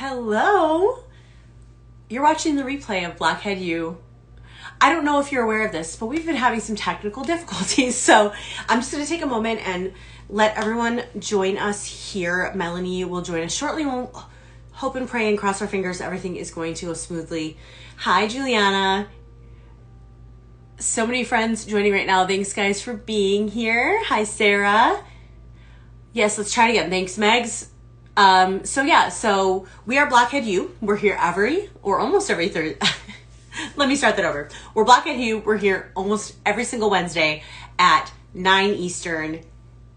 Hello. You're watching the replay of Blockhead U. I don't know if you're aware of this, but we've been having some technical difficulties. So I'm just going to take a moment and let everyone join us here. Melanie will join us shortly. We'll hope and pray and cross our fingers everything is going to go smoothly. Hi, Juliana. So many friends joining right now. Thanks, guys, for being here. Hi, Sarah. Yes, let's try it again. Thanks, Megs. So we are Blockhead U. We're here almost every Thursday. Let me start that over. We're Blockhead U. We're here almost every single Wednesday at 9 Eastern,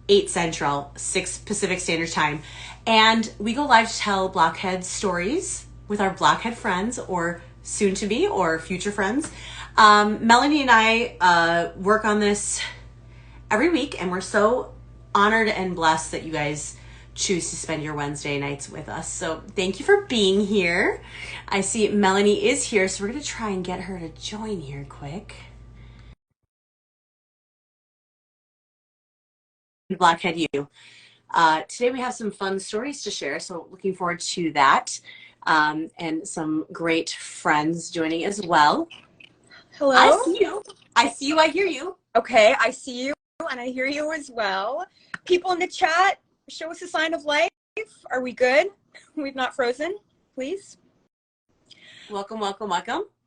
8 Central, 6 Pacific Standard Time. And we go live to tell Blockhead stories with our Blockhead friends or soon to be or future friends. Melanie and I work on this every week, and we're so honored and blessed that you guys choose to spend your Wednesday nights with us. So thank you for being here. I see Melanie is here, so we're going to try and get her to join here quick. Blockhead U. Today we have some fun stories to share, so looking forward to that. And some great friends joining as well. Hello. I see you. I hear you. Okay, I see you and I hear you as well. People in the chat, show us a sign of life. Are we good? We've not frozen, please. Welcome.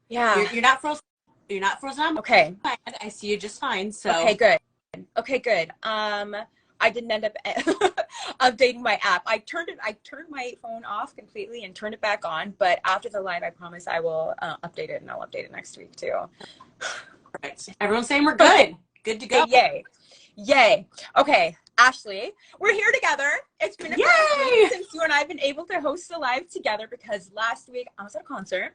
Yeah. You're not frozen. You're not frozen on my Okay. end. I see you just fine. So Okay, good. I didn't end up updating my app. I turned my phone off completely and turned it back on, but after the live I promise I will update it, and I'll update it next week too. Perfect. Everyone's saying we're good. Good to go. Yay. Okay, Ashley, we're here together. It's been a few weeks since you and I have been able to host the live together because last week I was at a concert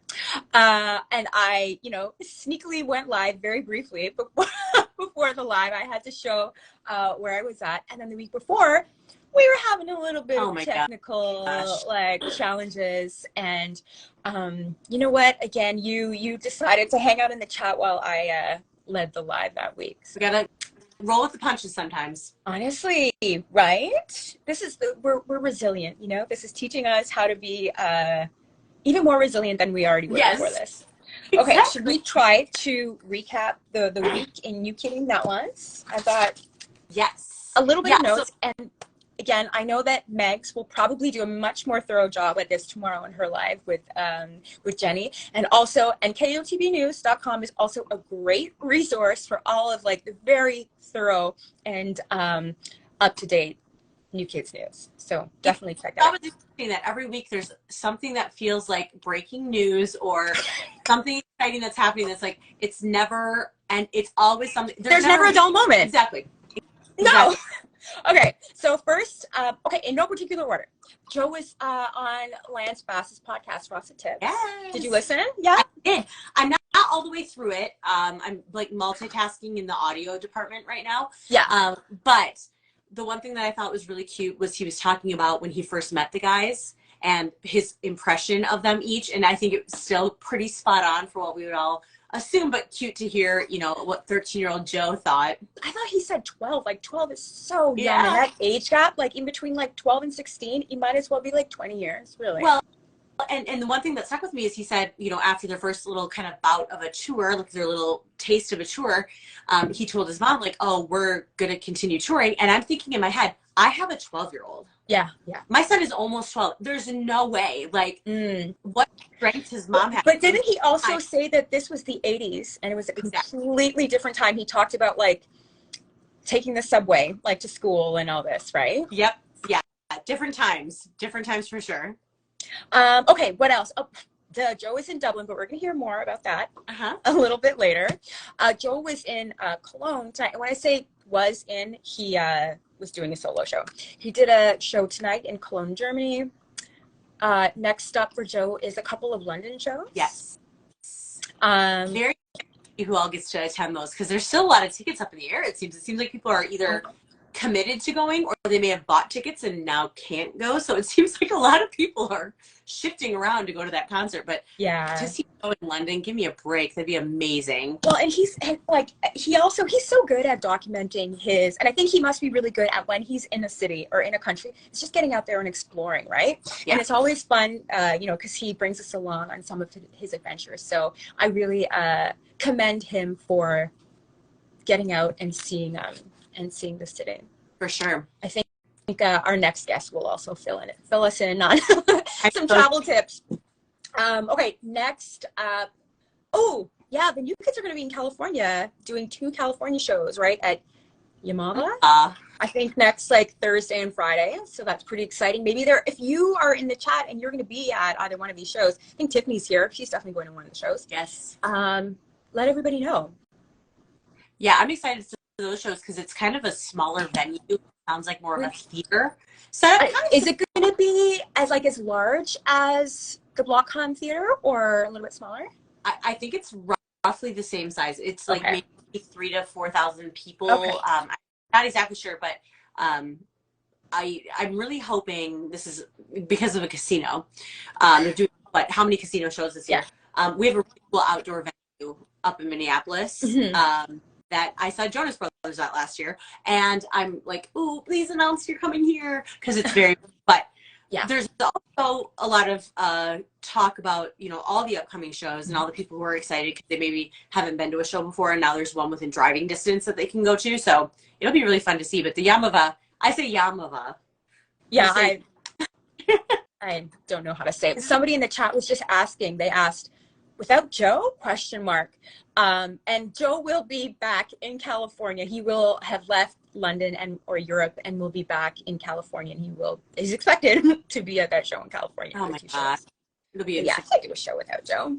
and I, sneakily went live very briefly before the live. I had to show where I was at, and then the week before we were having a little bit of technical challenges, and you know what? Again, you decided to hang out in the chat while I led the live that week. So we gotta roll with the punches sometimes. Honestly, right? This is we're resilient. This is teaching us how to be even more resilient than we already were before this. Okay, exactly. Should we try to recap the week in you kidding that was? I thought a little bit of notes. And again, I know that Megs will probably do a much more thorough job at this tomorrow in her live with Jenny. And also, nkotbnews.com is also a great resource for all of the very thorough and up-to-date New Kids news. So definitely check that out. I was saying that every week there's something that feels like breaking news or something exciting that's happening that's it's never, and it's always something. There's never a dull moment. Exactly. No. Okay, so first, in no particular order, Joe was on Lance Bass's podcast, Frosted Tips. Yes. Did you listen? Yeah, I did. I'm not all the way through it. I'm multitasking in the audio department right now. Yeah. But the one thing that I thought was really cute was he was talking about when he first met the guys and his impression of them each, and I think it was still pretty spot on for what we would all assume, but cute to hear, what 13-year-old Joe thought. I thought he said 12. 12 is so young. And that age gap, in between 12 and 16, you might as well be 20 years, really. Well, and the one thing that stuck with me is he said, after their first little kind of bout of a tour, their little taste of a tour, he told his mom, oh, we're going to continue touring. And I'm thinking in my head, I have a 12-year-old. Yeah. My son is almost 12. There's no way. What strength his mom had. But didn't he also say that this was the 80s and it was a completely different time? He talked about taking the subway to school and all this, right? Yep. Yeah. Different times for sure. Okay, what else? Oh, Joe is in Dublin, but we're going to hear more about that a little bit later. Joe was in Cologne tonight. And when I say was in, he was doing a solo show. He did a show tonight in Cologne, Germany. Next up for Joe is a couple of London shows. Yes. Very who all gets to attend those because there's still a lot of tickets up in the air. It seems like people are either committed to going, or they may have bought tickets and now can't go. So it seems like a lot of people are shifting around to go to that concert. But Yeah. to see him in London, give me a break. That'd be amazing. Well, and he's so good at documenting his, and I think he must be really good at when he's in a city or in a country, it's just getting out there and exploring, right? Yeah. And it's always fun, because he brings us along on some of his adventures. So I really commend him for getting out and seeing the city. For sure. I think our next guest will also fill us in on some travel tips. Okay, next up. Oh, yeah, the New Kids are going to be in California doing 2 California shows, right? At Yamava. I think next Thursday and Friday. So that's pretty exciting. Maybe if you are in the chat and you're going to be at either one of these shows, I think Tiffany's here. She's definitely going to one of the shows. Yes. Let everybody know. Yeah, I'm excited to those shows because it's kind of a smaller venue. It sounds like more of a theater setup. Is it going to be as large as the BlockCon theater or a little bit smaller? I think it's roughly the same size. It's maybe 3,000 to 4,000 people. Okay. I'm not exactly sure, but I'm really hoping this is because of a casino. They're doing how many casino shows this year? Yeah. We have a really cool outdoor venue up in Minneapolis. Mm-hmm. That I saw Jonas Brothers at last year, and I'm like, ooh, please announce you're coming here, because it's very, but yeah, there's also a lot of talk about, all the upcoming shows and all the people who are excited because they maybe haven't been to a show before, and now there's one within driving distance that they can go to, so it'll be really fun to see. But the Yamava, I say Yamava. Yeah, I don't know how to say it. Somebody in the chat was just asking, they asked, without Joe? ? And Joe will be back in California. He will have left London or Europe and will be back in California, and he's expected to be at that show in California. Oh my God. It'll be I can't do a show without Joe.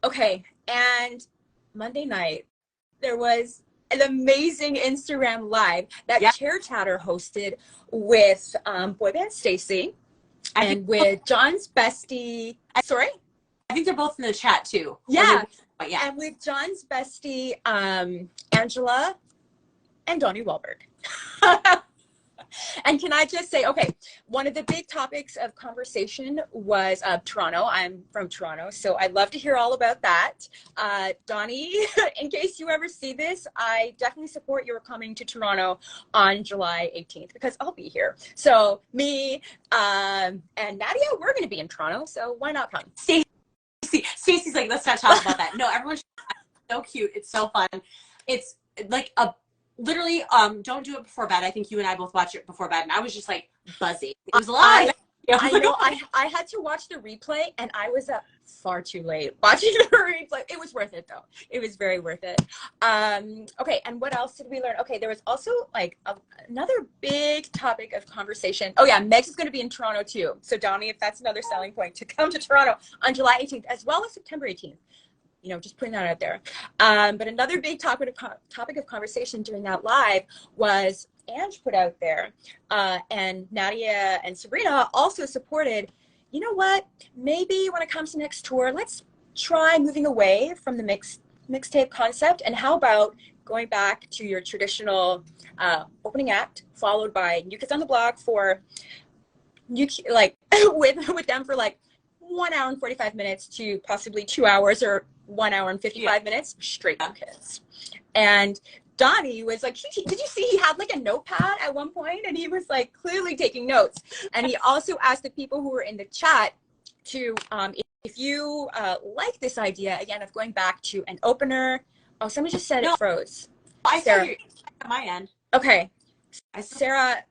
Okay, and Monday night there was an amazing Instagram live that Chair Chatter hosted with boy band Stacy and with John's bestie. Sorry? I think they're both in the chat too. Yeah. And with John's bestie, Angela and Donnie Wahlberg. And can I just say, okay, one of the big topics of conversation was Toronto. I'm from Toronto, so I'd love to hear all about that. Donnie, in case you ever see this, I definitely support your coming to Toronto on July 18th because I'll be here. So me and Nadia, we're going to be in Toronto, so why not come? Stacey's like, let's not talk about that. No, everyone's so cute. It's so fun. It's like literally, don't do it before bed. I think you and I both watched it before bed, and I was just buzzing. It was a lot. I know. I had to watch the replay, and I was up far too late watching the replay. It was worth it, though. It was very worth it. Okay, and what else did we learn? Okay, there was also another big topic of conversation. Oh yeah, Megs is going to be in Toronto too. So Donnie, if that's another selling point, to come to Toronto on July 18th as well as September 18th. Just putting that out there. But another big topic of conversation during that live was Ange put out there, and Nadia and Sabrina also supported, you know what, maybe when it comes to next tour, let's try moving away from the mixtape concept, and how about going back to your traditional opening act, followed by New Kids on the Block for with them for 1 hour and 45 minutes to possibly 2 hours or 1 hour and 55 minutes straight New Kids. And Donnie was did you see he had a notepad at one point, and he was clearly taking notes. And he also asked the people who were in the chat to if you like this idea again of going back to an opener. Oh, somebody just said it froze. I saw you at my end. Okay. Sarah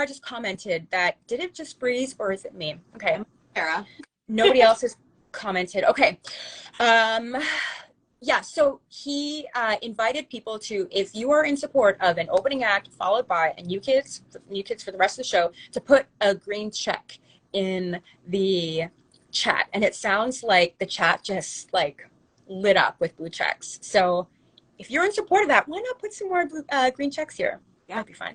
just commented that, did it just freeze or is it me? Okay. Sarah. Nobody else has commented. Okay. Yeah, so he invited people to, if you are in support of an opening act followed by a New Kids for the rest of the show, to put a green check in the chat. And it sounds like the chat just lit up with blue checks. So if you're in support of that, why not put some more green checks here? Yeah, that'd be fine.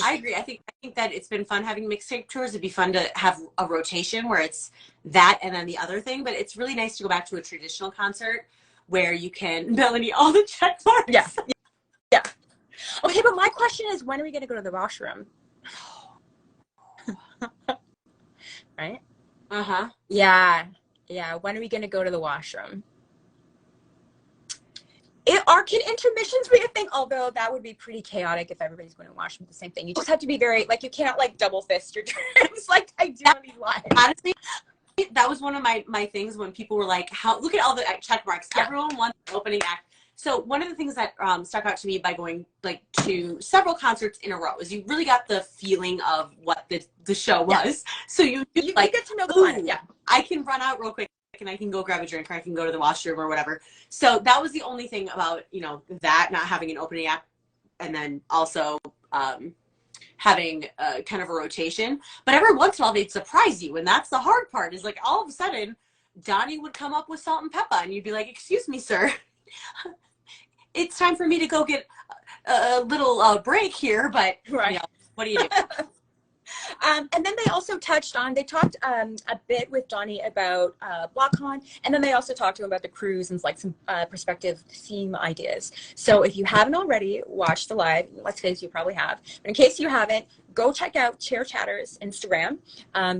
I agree. I think that it's been fun having mixtape tours. It'd be fun to have a rotation where it's that and then the other thing. But it's really nice to go back to a traditional concert where you can, Melanie, all the check marks. Yeah. Okay, but my question is, when are we going to go to the washroom? Right? Uh-huh. Yeah. Yeah. When are we going to go to the washroom? Can intermissions be a thing? Although that would be pretty chaotic if everybody's going to washroom the same thing. You just have to be very, like, you can't, like, double fist your terms like I do on these lives. Honestly, that was one of my things when people were like, "How look at all the check marks." Yeah. Everyone wants an opening act. So one of the things that stuck out to me by going like to several concerts in a row is you really got the feeling of what the show was. So you like get to know the planet. Yeah, I can run out real quick and I can go grab a drink or I can go to the washroom or whatever. So that was the only thing about that not having an opening act, and then also having kind of a rotation. But every once in a while they'd surprise you, and that's the hard part, is like all of a sudden Donnie would come up with Salt and Pepper and you'd be like, "Excuse me, sir, it's time for me to go get a little break here," but right. What do you do? And then they also talked a bit with Donnie about BlockCon, and then they also talked to him about the cruise and like some prospective theme ideas. So if you haven't already watched the live, let's say you probably have, but in case you haven't, go check out Chair Chatter's Instagram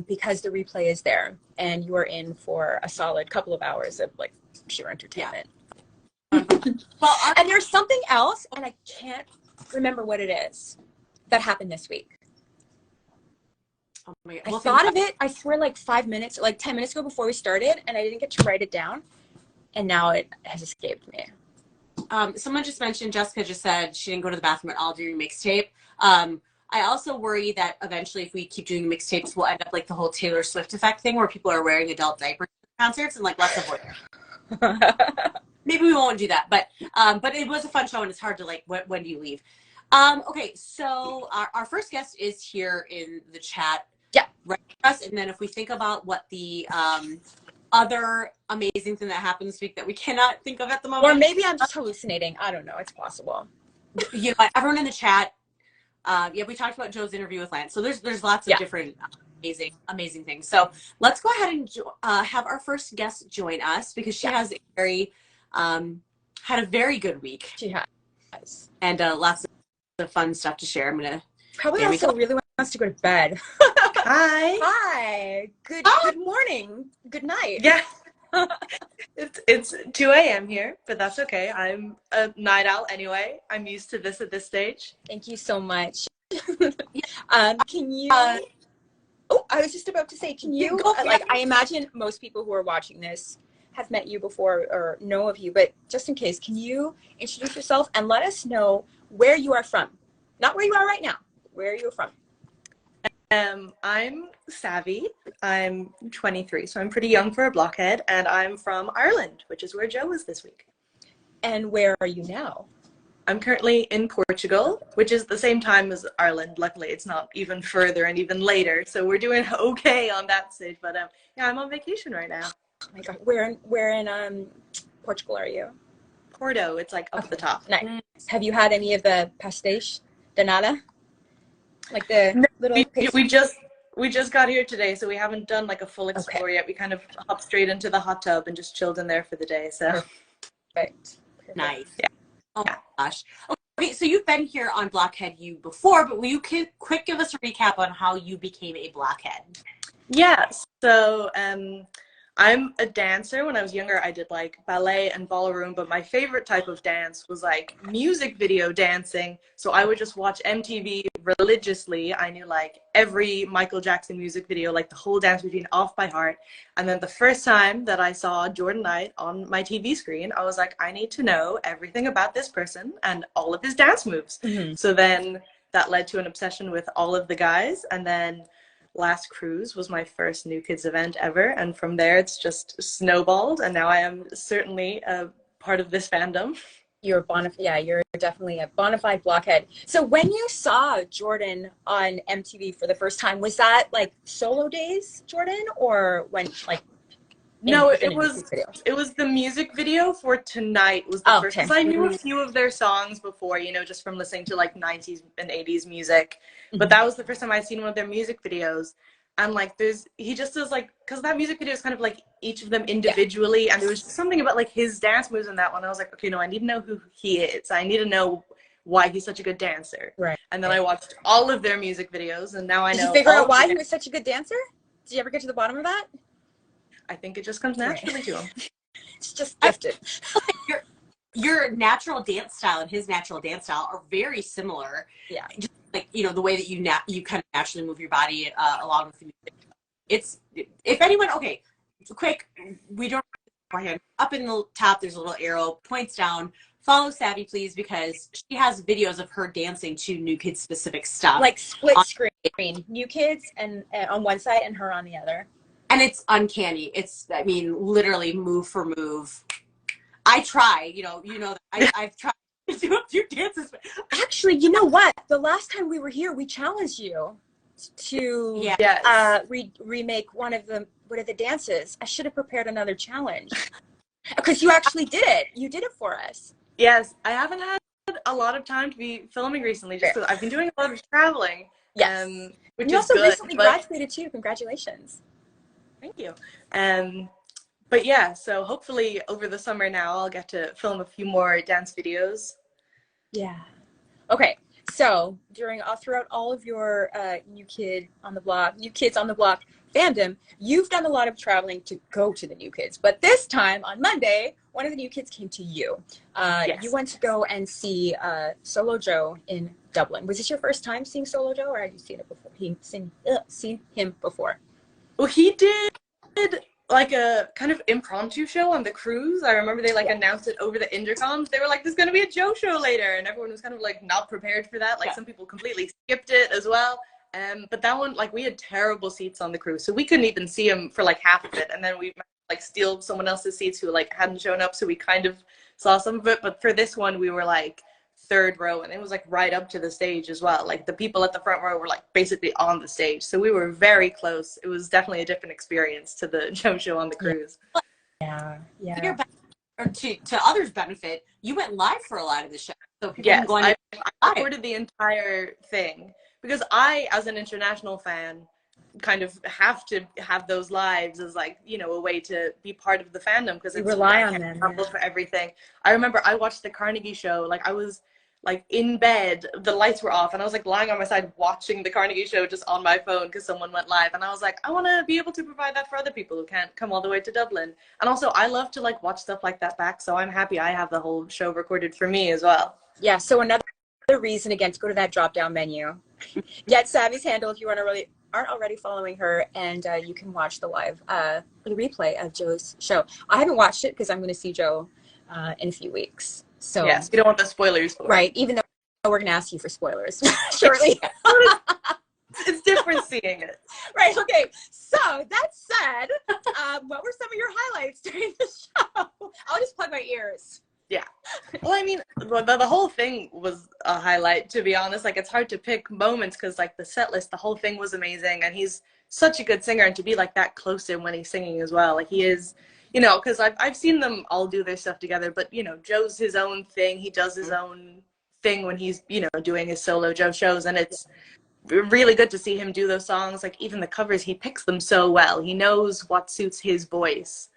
because the replay is there, and you are in for a solid couple of hours of like pure entertainment. Yeah. Well, and there's something else, and I can't remember what it is, that happened this week. Oh my God. I thought of it, I swear, like 5 minutes, like 10 minutes ago before we started, and I didn't get to write it down, and now it has escaped me. Someone just mentioned, Jessica just said she didn't go to the bathroom at all during mixtape. I also worry that eventually if we keep doing mixtapes, we'll end up like the whole Taylor Swift effect thing where people are wearing adult diapers at concerts, and like, let's avoid it. Maybe we won't do that, but it was a fun show, and it's hard to like, when do you leave? Okay, so our first guest is here in the chat. Yeah. Right for us, and then if we think about what the other amazing thing that happened this week that we cannot think of at the moment. Or maybe I'm just hallucinating. I don't know. It's possible. Everyone in the chat, we talked about Joe's interview with Lance. So there's lots of different amazing things. So let's go ahead and have our first guest join us, because she has had a very good week. She has. And lots of fun stuff to share. I'm going to probably also really wants to go to bed. Hi. Hi. Good morning. Good night. Yeah. It's 2 a.m. here, but that's okay. I'm a night owl anyway. I'm used to this at this stage. Thank you so much. Can you I was just about to say, can you I imagine most people who are watching this have met you before or know of you, but just in case, can you introduce yourself and let us know where you are from? Not where you are right now. Where are you from? I'm Savvy. I'm 23, so I'm pretty young for a blockhead, and I'm from Ireland, which is where Joe is this week. And where are you now? I'm currently in Portugal, which is the same time as Ireland. Luckily, it's not even further and even later, so we're doing okay on that stage. But I'm on vacation right now. Oh my God, where in Portugal are you? Porto. It's like up the top. Nice. Have you had any of the pastéis de nata? Like the little we just got here today, so we haven't done like a full explore yet. We kind of hopped straight into the hot tub and just chilled in there for the day. So perfect. Nice. Yeah. Oh my gosh. Okay, so you've been here on Blockhead U before, but will you quick give us a recap on how you became a blockhead? Yeah. So I'm a dancer. When I was younger, I did like ballet and ballroom, but my favorite type of dance was like music video dancing. So I would just watch MTV religiously. I knew like every Michael Jackson music video, like the whole dance routine off by heart. And then the first time that I saw Jordan Knight on my TV screen, I was like, I need to know everything about this person and all of his dance moves. Mm-hmm. So then that led to an obsession with all of the guys. And then Last Cruise was my first New Kids event ever, and from there it's just snowballed, and now I am certainly a part of this fandom. You're definitely a bona fide blockhead. So when you saw Jordan on MTV for the first time, was that like solo days, Jordan, or when like? No, it was the music video for Tonight was the first, because I knew a few of their songs before, just from listening to like 90s and 80s music. But that was the first time I'd seen one of their music videos. And like he just does like, because that music video is kind of like each of them individually, and there was something about like his dance moves in that one. I was like, okay, no, I need to know who he is. I need to know why he's such a good dancer. Right. And then I watched all of their music videos, and now I know. Did you figure all out of why the- he was such a good dancer? Did you ever get to the bottom of that? I think it just comes naturally to him. It's just gifted. Your natural dance style and his natural dance style are very similar. Yeah. Just like, you know, the way that you kind of naturally move your body along with the music. It's, if anyone, okay, quick, we don't beforehand. Up in the top, there's a little arrow, points down. Follow Savvy, please, because she has videos of her dancing to New Kids specific stuff. Like split screen, New Kids and on one side and her on the other. And it's uncanny. It's, I mean, literally move for move. I try, you know that I've tried to do a few dances. Actually, you know what? The last time we were here, we challenged you to remake one of the dances. I should have prepared another challenge because you actually did it. You did it for us. Yes, I haven't had a lot of time to be filming recently, just because I've been doing a lot of traveling. Yes, which you is also good, recently graduated too. Congratulations. Thank you. But yeah, so hopefully over the summer now I'll get to film a few more dance videos. Yeah. Okay. So throughout all of your New Kids on the Block fandom, you've done a lot of traveling to go to the New Kids. But this time on Monday, one of the New Kids came to you. Yes. You went to go and see Solo Joe in Dublin. Was this your first time seeing Solo Joe, or had you seen it before? Seen him before? Well, he did like a kind of impromptu show on the cruise. I remember they announced it over the intercoms. They were like, there's going to be a Joe show later. And everyone was kind of like not prepared for that. Like some people completely skipped it as well. But that one, like we had terrible seats on the cruise. So we couldn't even see him for like half of it. And then we like steal someone else's seats who like hadn't shown up. So we kind of saw some of it. But for this one, we were like third row, and it was like right up to the stage as well. Like the people at the front row were like basically on the stage, so we were very close. It was definitely a different experience to the Joe show on the cruise. Yeah. To others' benefit, you went live for a lot of the show, so people Yes, I recorded the entire thing because I, as an international fan, kind of have to have those lives as like, you know, a way to be part of the fandom because it's rely on them for everything. I remember I watched the Carnegie show, like I was like in bed, the lights were off, and I was like lying on my side watching the Carnegie show just on my phone because someone went live, and I was like, I want to be able to provide that for other people who can't come all the way to Dublin. And also I love to like watch stuff like that back, so I'm happy I have the whole show recorded for me as well. Yeah, so another reason again to go to that drop down menu, get Savvy's handle if you aren't already following her, and you can watch the live the replay of Joe's show. I haven't watched it because I'm going to see Joe in a few weeks. So yes, you don't want the spoilers for right, even though we're going to ask you for spoilers shortly. It's different seeing it. Right, okay. So that said, what were some of your highlights during the show? I'll just plug my ears. Yeah. Well, I mean, the whole thing was a highlight, to be honest. Like, it's hard to pick moments because, like, the set list, the whole thing was amazing. And he's such a good singer. And to be, like, that close to him when he's singing as well. Like, he is, you know, because I've seen them all do their stuff together. But, you know, Joe's his own thing. He does his own thing when he's, you know, doing his solo Joe shows. And it's really good to see him do those songs. Like, even the covers, he picks them so well. He knows what suits his voice.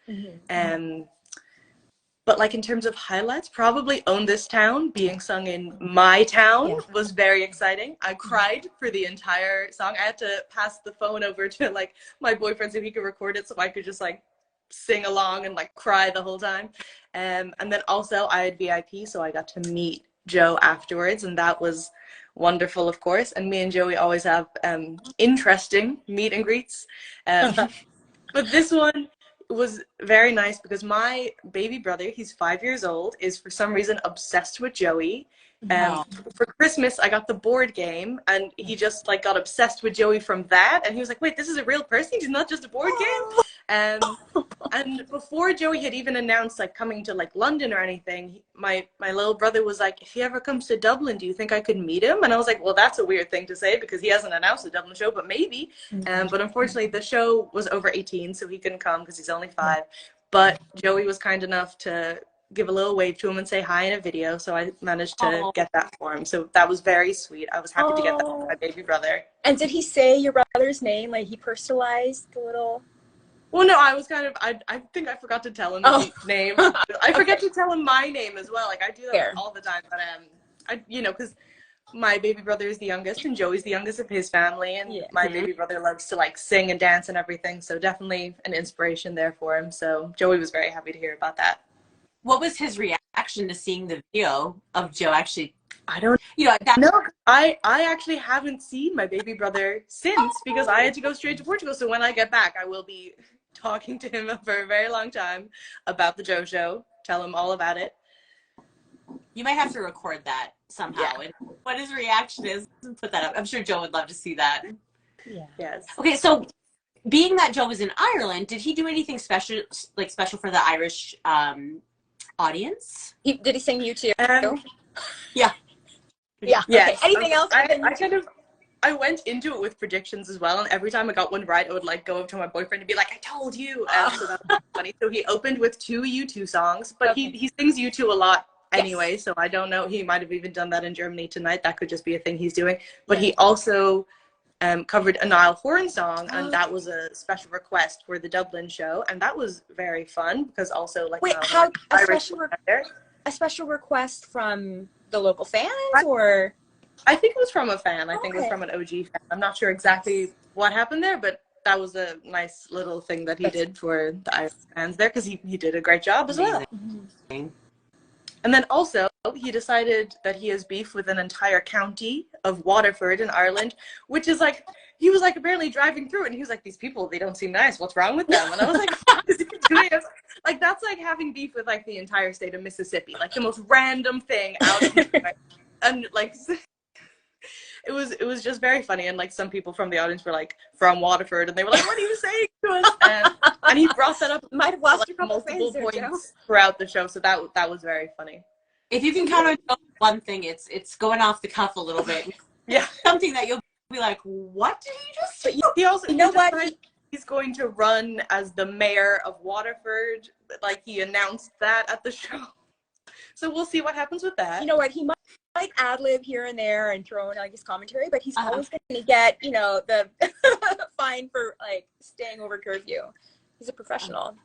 But like in terms of highlights, probably Own This Town being sung in my town was very exciting. I cried for the entire song. I had to pass the phone over to like my boyfriend so he could record it so I could just like sing along and like cry the whole time. And then also I had VIP, so I got to meet Joe afterwards, and that was wonderful, of course. And me and Joey always have interesting meet and greets. But this one was very nice because my baby brother, he's 5 years old, is for some reason obsessed with Joey. For Christmas, I got the board game, and he just like got obsessed with Joey from that. And he was like, "Wait, this is a real person? He's not just a board game." And before Joey had even announced like coming to like London or anything, my little brother was like, "If he ever comes to Dublin, do you think I could meet him?" And I was like, "Well, that's a weird thing to say because he hasn't announced the Dublin show, but maybe." But unfortunately, the show was over 18, so he couldn't come because he's only 5. But Joey was kind enough to give a little wave to him and say hi in a video, so I managed to get that for him. So that was very sweet. I was happy to get that for my baby brother. And did he say your brother's name? Like he personalized the little... Well, no, I was kind of, I think I forgot to tell him his name. I forget to tell him my name as well. Like I do that all the time, but because my baby brother is the youngest and Joey's the youngest of his family, and my baby brother loves to like sing and dance and everything, so definitely an inspiration there for him. So Joey was very happy to hear about that. What was his reaction to seeing the video of Joe actually? I don't no, I actually haven't seen my baby brother since, because I had to go straight to Portugal. So when I get back, I will be talking to him for a very long time about the Joe show, tell him all about it. You might have to record that somehow, and what his reaction is, and put that up. I'm sure Joe would love to see that. Yeah. Yes. Okay, so being that Joe was in Ireland, did he do anything special for the Irish audience? Did he sing you too? Yeah. Yeah. Yes. Okay. Anything else? I went into it with predictions as well, and every time I got one right, I would like go up to my boyfriend and be like, "I told you." So that was funny. So he opened with 2 U2 songs, but he sings U2 a lot anyway. So I don't know. He might have even done that in Germany tonight. That could just be a thing he's doing. But he also covered a Niall Horan song, and that was a special request for the Dublin show, and that was very fun because also like a special request from the local fans, or I think it was from a fan. I think it was from an OG fan. I'm not sure exactly what happened there, but that was a nice little thing that he did for the Irish fans there, because he did a great job as well. And then also, he decided that he has beef with an entire county of Waterford in Ireland, which is like, he was like apparently driving through it, and he was like, "These people, they don't seem nice. What's wrong with them?" And I was like, "What is he doing?" Like, that's like having beef with like the entire state of Mississippi, like the most random thing out of nowhere. And like, it was just very funny. And like some people from the audience were like from Waterford, and they were like, "What are you saying to us?" And he brought that up. Might have lost like, a couple multiple fans there, points throughout the show, so that was very funny. If you can count on one thing, it's going off the cuff a little bit. Yeah, something that you'll be like, "What did he just say?" He also, you know what? He's going to run as the mayor of Waterford. Like, he announced that at the show. So we'll see what happens with that. You know what? He might ad-lib here and there and throw in like his commentary, but he's always going to get, the fine for like staying over curfew. He's a professional.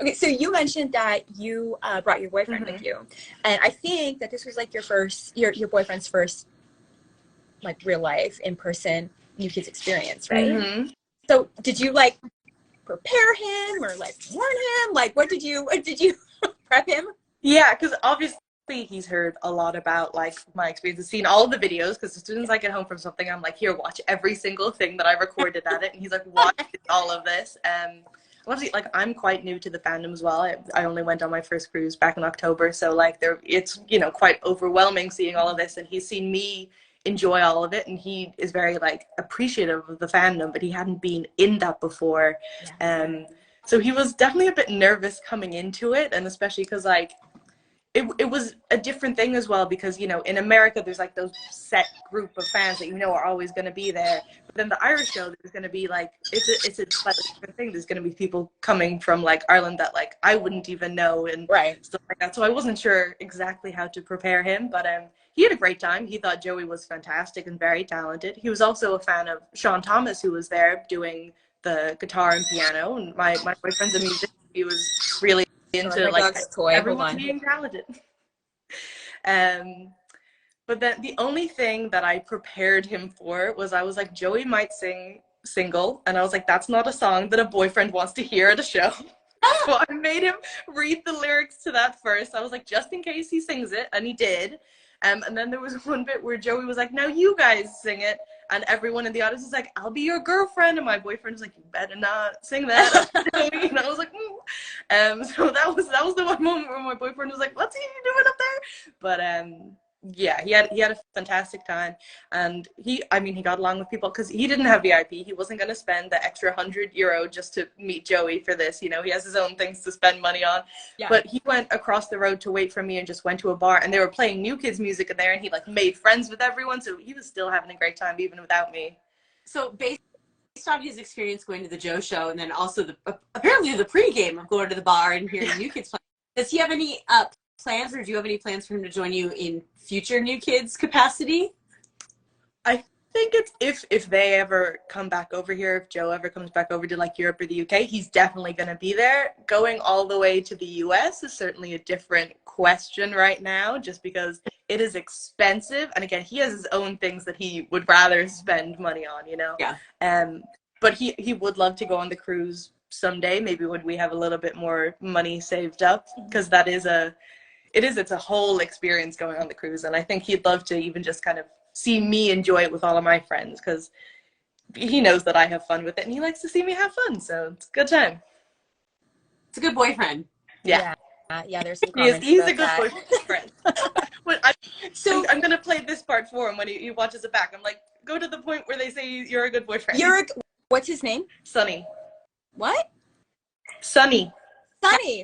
Okay, so you mentioned that you brought your boyfriend with you, and I think that this was like your boyfriend's first like real life in person New Kids experience, right? So did you like prepare him or like warn him? Like what did you prep him? Yeah, because obviously he's heard a lot about like my experiences, seen all of the videos, because as soon as I get home from something, I'm like, "Here, watch every single thing that I recorded at it." And he's like, "Watch all of this." Obviously, like, I'm quite new to the fandom as well. I only went on my first cruise back in October, so like it's quite overwhelming seeing all of this, and he's seen me enjoy all of it, and he is very like appreciative of the fandom, but he hadn't been in that before. So he was definitely a bit nervous coming into it, and especially because like it was a different thing as well, because in America there's like those set group of fans that are always going to be there, but then the Irish show, there's going to be like it's a slightly different thing. There's going to be people coming from like Ireland that like I wouldn't even know, and stuff like that. So I wasn't sure exactly how to prepare him, but he had a great time. He thought Joey was fantastic and very talented. He was also a fan of Sean Thomas, who was there doing the guitar and piano, and my boyfriend's a musician. He was really into like everyone being talented. But then the only thing that I prepared him for was, I was like, Joey might sing Single, and I was like, that's not a song that a boyfriend wants to hear at a show. So I made him read the lyrics to that first. I was like, just in case he sings it, and he did. And then there was one bit where Joey was like, "Now you guys sing it," and everyone in the audience was like, "I'll be your girlfriend," and my boyfriend was like, "You better not sing that." And I was like, so that was the one moment where my boyfriend was like, "What's he doing up there?" But yeah, he had a fantastic time, and he got along with people, because he didn't have VIP. He wasn't going to spend the extra €100 just to meet Joey for this. He has his own things to spend money on. But he went across the road to wait for me, and just went to a bar, and they were playing New Kids music in there, and he like made friends with everyone, so he was still having a great time even without me. So based on his experience going to the Joe show, and then also apparently the pregame of going to the bar and hearing New Kids play, does he have any plans, or do you have any plans for him to join you in future New Kids capacity? I think it's if they ever come back over here, if Joe ever comes back over to like Europe or the UK, he's definitely going to be there. Going all the way to the US is certainly a different question right now, just because it is expensive. And again, he has his own things that he would rather spend money on, you know? Yeah. But he would love to go on the cruise someday, maybe when we have a little bit more money saved up, because it's a whole experience going on the cruise. And I think he'd love to even just kind of see me enjoy it with all of my friends, because he knows that I have fun with it and he likes to see me have fun. So it's a good time. It's a good boyfriend. Yeah. Yeah, there's some comments he's about a good that. boyfriend. I'm going to play this part for him when he watches it back. I'm like, go to the point where they say you're a good boyfriend. What's his name? Sonny. What? Sonny.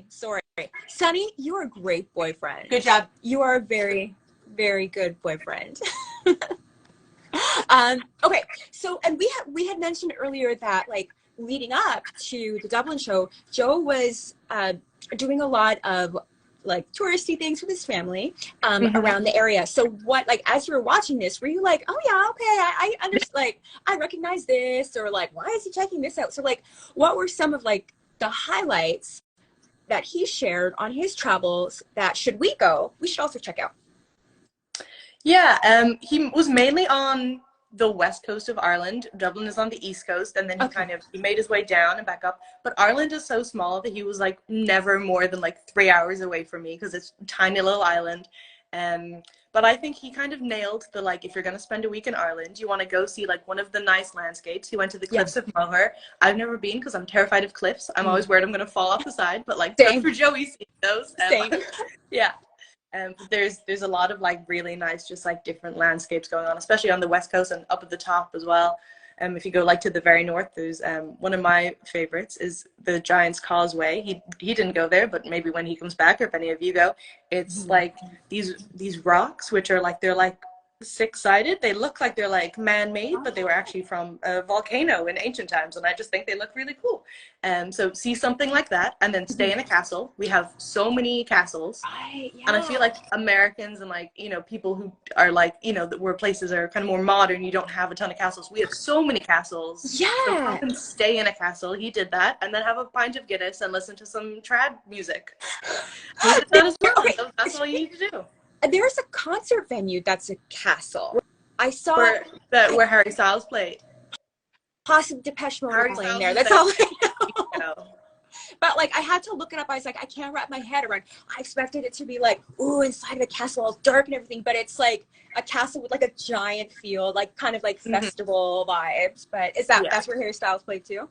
Sorry. Sonny, you're a great boyfriend. Good job. You are a very, very good boyfriend. Okay, so, and we had mentioned earlier that, like, leading up to the Dublin show, Joe was doing a lot of, like, touristy things with his family around the area. So what, like, as you were watching this, were you like, oh yeah, okay, I understand, like, I recognize this, or like, why is he checking this out? So, like, what were some of, like, the highlights that he shared on his travels that, should we go, we should also check out? Yeah, he was mainly on the west coast of Ireland. Dublin is on the east coast, and then he made his way down and back up. But Ireland is so small that he was like never more than like 3 hours away from me, because it's a tiny little island. But I think he kind of nailed the, like, if you're going to spend a week in Ireland, you want to go see like one of the nice landscapes. He went to the cliffs of Moher. I've never been because I'm terrified of cliffs. I'm always worried I'm going to fall off the side, but like good for Joey seeing those. Same. Yeah. There's a lot of like really nice, just like different landscapes going on, especially on the west coast and up at the top as well. If you go like to the very north, there's one of my favorites is the Giant's Causeway. He didn't go there, but maybe when he comes back, or if any of you go, it's like these rocks, which are like, they're like six-sided. They look like they're like man-made, but they were actually from a volcano in ancient times, and I just think they look really cool. So see something like that, and then stay in a castle. We have so many castles, and I feel like Americans and, like, you know, people who are like, you know, where places are kind of more modern, you don't have a ton of castles. We have so many castles. Yeah. So come and stay in a castle. He did that, and then have a pint of Guinness and listen to some trad music. That's all you need to do. There's a concert venue that's a castle. I saw where Harry Styles played. Possibly Depeche Mode were playing there. That's all I know. But, like, I had to look it up. I was like, I can't wrap my head around. I expected it to be like, ooh, inside of a castle, all dark and everything. But it's like a castle with like a giant field, like kind of like festival vibes. But that's where Harry Styles played too?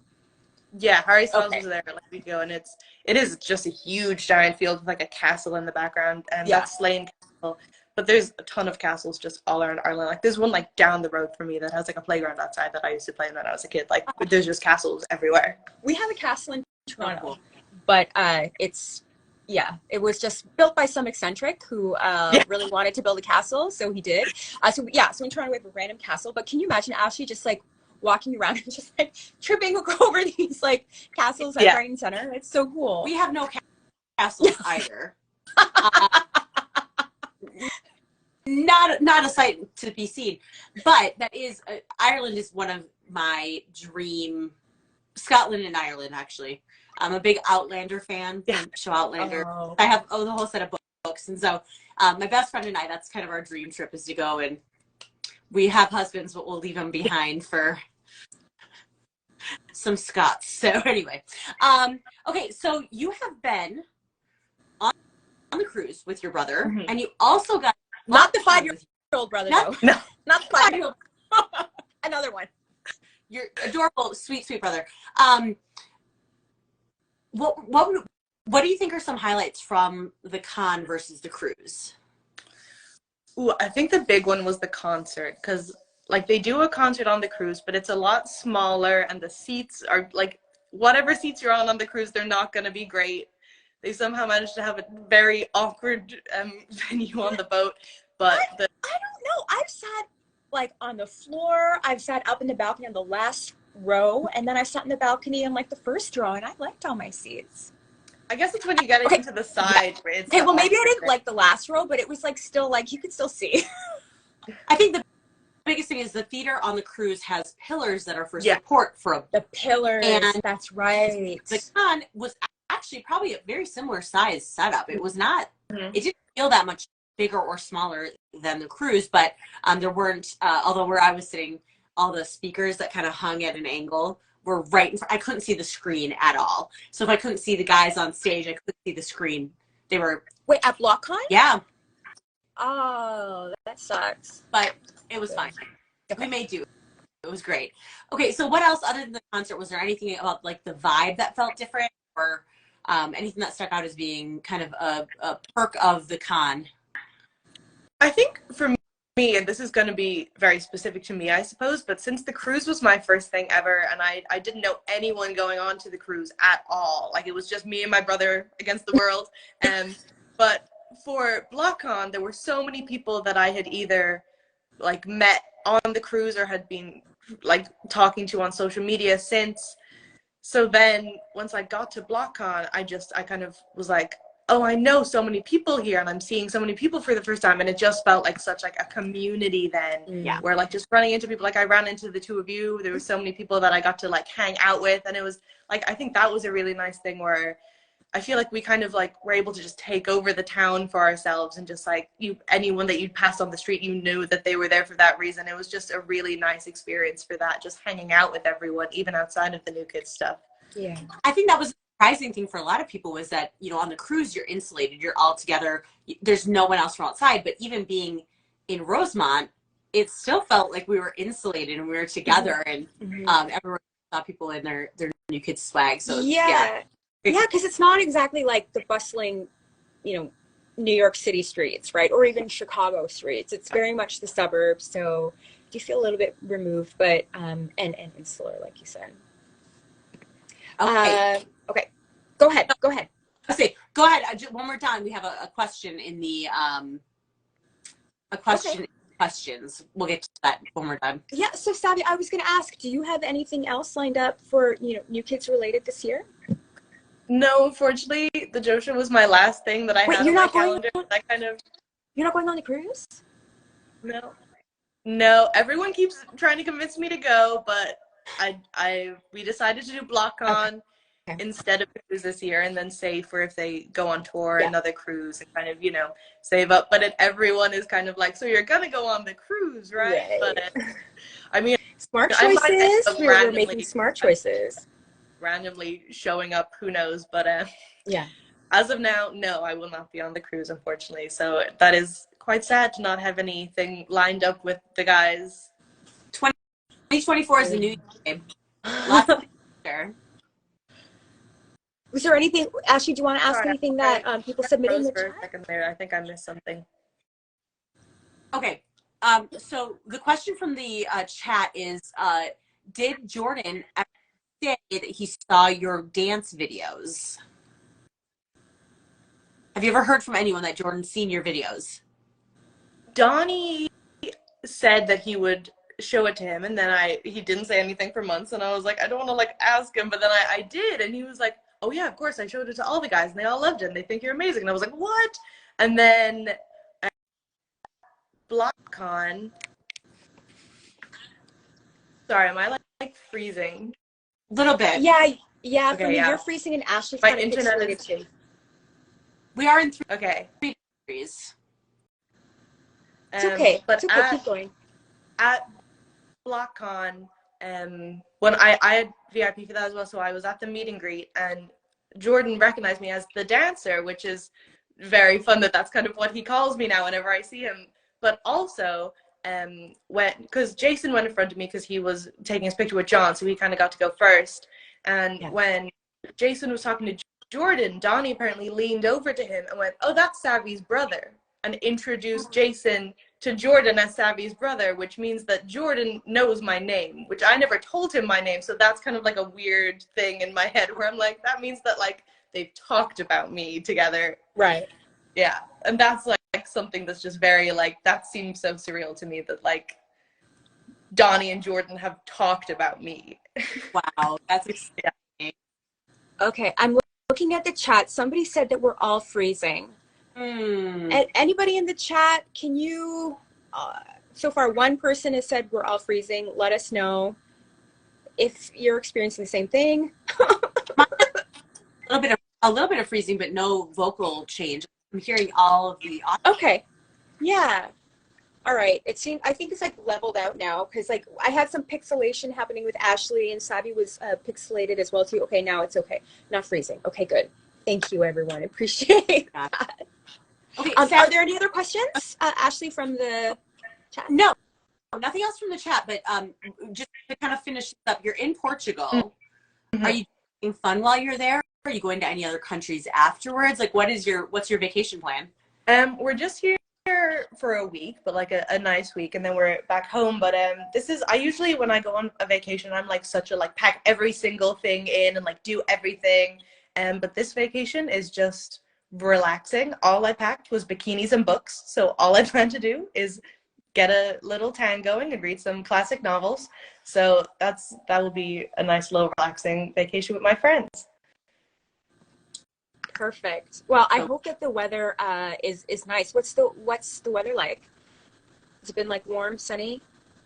Yeah, Harry Styles was there like a week ago, and it is just a huge giant field with like a castle in the background, and that's Slane Castle. But there's a ton of castles just all around Ireland. Like, there's one like down the road from me that has like a playground outside that I used to play in when I was a kid. Like, there's just castles everywhere. We have a castle in Toronto, but it was just built by some eccentric who really wanted to build a castle, so he did. So in Toronto we have a random castle. But can you imagine Ashley just like walking around and just like tripping over these like castles at Garden Center? It's so cool. We have no castles either. Not a sight to be seen, but that is Ireland is one of my dream. Scotland and Ireland, actually. I'm a big Outlander fan. Show Outlander. I have the whole set of books, and so my best friend and I, that's kind of our dream trip, is to go. And we have husbands, but we'll leave them behind for some Scots. So anyway, okay, so you have been on the cruise with your brother, and you also got not the 5-year-old brother, not the 5-year-old. Another one. Your adorable, sweet brother. What do you think are some highlights from the con versus the cruise? Ooh, I think the big one was the concert, because like they do a concert on the cruise, but it's a lot smaller, and the seats are like, whatever seats you're on the cruise, they're not going to be great. They somehow managed to have a very awkward venue on the boat. But I don't know. I've sat like on the floor. I've sat up in the balcony on the last row, and then I've sat in the balcony on like the first row, and I liked all my seats. I guess it's when you get into the side. Where it's well, maybe I didn't like the last row, but it was like still like you could still see. I think the biggest thing is the theater on the cruise has pillars that are for support for the pillars. And that's right. The con was actually probably a very similar size setup. It was not. It didn't feel that much bigger or smaller than the cruise, but there weren't, although where I was sitting, all the speakers that kind of hung at an angle were right in front. I couldn't see the screen at all. So if I couldn't see the guys on stage, I couldn't see the screen. They were... Wait, at BlockCon? Yeah. Oh, that sucks. But it was fine. Okay. We made do. It was great. Okay, so what else other than the concert? Was there anything about like the vibe that felt different, or anything that stuck out as being kind of a perk of the con? I think for me, and this is going to be very specific to me, I suppose, but since the cruise was my first thing ever, and I didn't know anyone going on to the cruise at all. Like, it was just me and my brother against the world. But for BlockCon, there were so many people that I had either like met on the cruise or had been like talking to on social media since. So then once I got to BlockCon, I kind of was like, oh, I know so many people here, and I'm seeing so many people for the first time, and it just felt like such like a community then. Yeah. Where like just running into people, like I ran into the two of you, there were so many people that I got to like hang out with, and it was like, I think that was a really nice thing where I feel like we kind of like were able to just take over the town for ourselves, and just like anyone that you'd pass on the street, you knew that they were there for that reason. It was just a really nice experience for that, just hanging out with everyone, even outside of the New Kids stuff. Yeah. I think that was the surprising thing for a lot of people, was that, you know, on the cruise, you're insulated, you're all together, there's no one else from outside. But even being in Rosemont, it still felt like we were insulated and we were together, and everyone saw people in their New Kids swag. So yeah, because it's not exactly like the bustling, you know, New York City streets, right? Or even Chicago streets. It's very much the suburbs, so you feel a little bit removed, but and insular, like you said. Okay. Okay. Go ahead. Let's see. Go ahead. One more time. We have a question in the questions. We'll get to that one more time. Yeah. So Savvy, I was going to ask, do you have anything else lined up for, you know, New Kids related this year? No, unfortunately, the Joe Show was my last thing that I had on my calendar. You're not going on the cruise? No. Everyone keeps trying to convince me to go, but we decided to do BlockCon instead of the cruise this year, and then save for if they go on tour another cruise, and kind of, you know, save up. But everyone is kind of like, so you're gonna go on the cruise, right? But I mean, smart choices. We're making smart choices. Randomly showing up, who knows? But yeah, as of now, no, I will not be on the cruise, unfortunately. So that is quite sad to not have anything lined up with the guys. 2024 is a new game. Lots of sure. Was there anything, Ashley, do you want to ask anything that people submitted in the chat? For a second there. I think I missed something. Okay. So the question from the chat is, did Jordan ever say that he saw your dance videos? Have you ever heard from anyone that Jordan's seen your videos? Donnie said that he would show it to him, and then he didn't say anything for months, and I was like, I don't want to like ask him, but then I did, and he was like, oh yeah, of course, I showed it to all the guys and they all loved it and they think you're amazing. And I was like, what? And then at BlockCon, sorry, am I like freezing? A little bit. Yeah, okay, for me, you're freezing, and Ashley's my kind of internet is too. We are in 3 degrees. It's okay. But it's okay. Keep going. At BlockCon, when I had VIP for that as well, so I was at the meet and greet, and Jordan recognized me as the dancer, which is very fun that that's kind of what he calls me now whenever I see him. But also, because Jason went in front of me because he was taking his picture with John, so he kind of got to go first. And when Jason was talking to Jordan, Donnie apparently leaned over to him and went, oh, that's Savvy's brother, and introduced Jason to Jordan as Savvy's brother, which means that Jordan knows my name, which I never told him my name. So that's kind of like a weird thing in my head where I'm like, that means that like they've talked about me together. Right. Yeah. And that's like something that's just very like, that seems so surreal to me that like Donnie and Jordan have talked about me. Wow. That's exciting. Okay. I'm looking at the chat. Somebody said that we're all freezing. And anybody in the chat, can you, so far one person has said we're all freezing. Let us know if you're experiencing the same thing. a little bit of freezing, but no vocal change. I'm hearing all of the audio. Okay. Yeah. All right. It seemed, I think it's like leveled out now because like I had some pixelation happening with Ashley and Savi was pixelated as well too. Okay, now it's okay. Not freezing. Okay, good. Thank you, everyone. Appreciate that. Okay, Are there any other questions, Ashley, from the chat? No, nothing else from the chat, but just to kind of finish up, you're in Portugal. Mm-hmm. Are you having fun while you're there? Are you going to any other countries afterwards? Like, what's your vacation plan? We're just here for a week, but like a nice week, and then we're back home. But I usually, when I go on a vacation, I'm like such a like pack every single thing in and like do everything. But this vacation is just relaxing. All I packed was bikinis and books, so all I plan to do is get a little tan going and read some classic novels. So that will be a nice little relaxing vacation with my friends. Perfect. Well, I hope that the weather is nice. What's the weather like? Has it been like warm, sunny?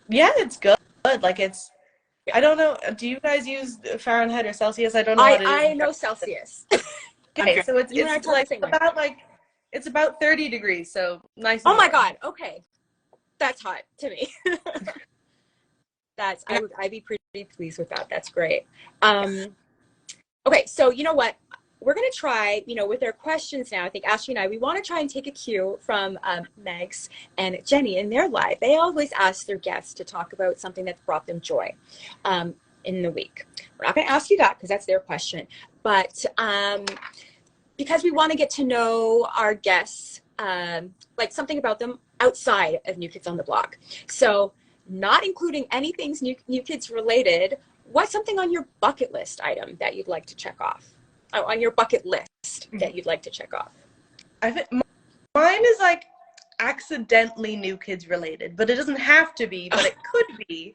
Yeah, it's good. Like I don't know. Do you guys use Fahrenheit or Celsius? I don't know. I know Celsius. Okay, so it's like about like it's about 30 degrees. So nice. Oh my God. Okay, that's hot to me. I'd be pretty pleased with that. That's great. Okay, so you know what? We're going to try, with their questions now. I think Ashley and I, we want to try and take a cue from Megs and Jenny in their live. They always ask their guests to talk about something that's brought them joy in the week. We're not going to ask you that because that's their question. But because we want to get to know our guests, like something about them outside of New Kids on the Block. So not including anything New Kids related, what's something on your bucket list item that you'd like to check off? On your bucket list that you'd like to check off? I think mine is like accidentally New Kids related, but it doesn't have to be, but it could be.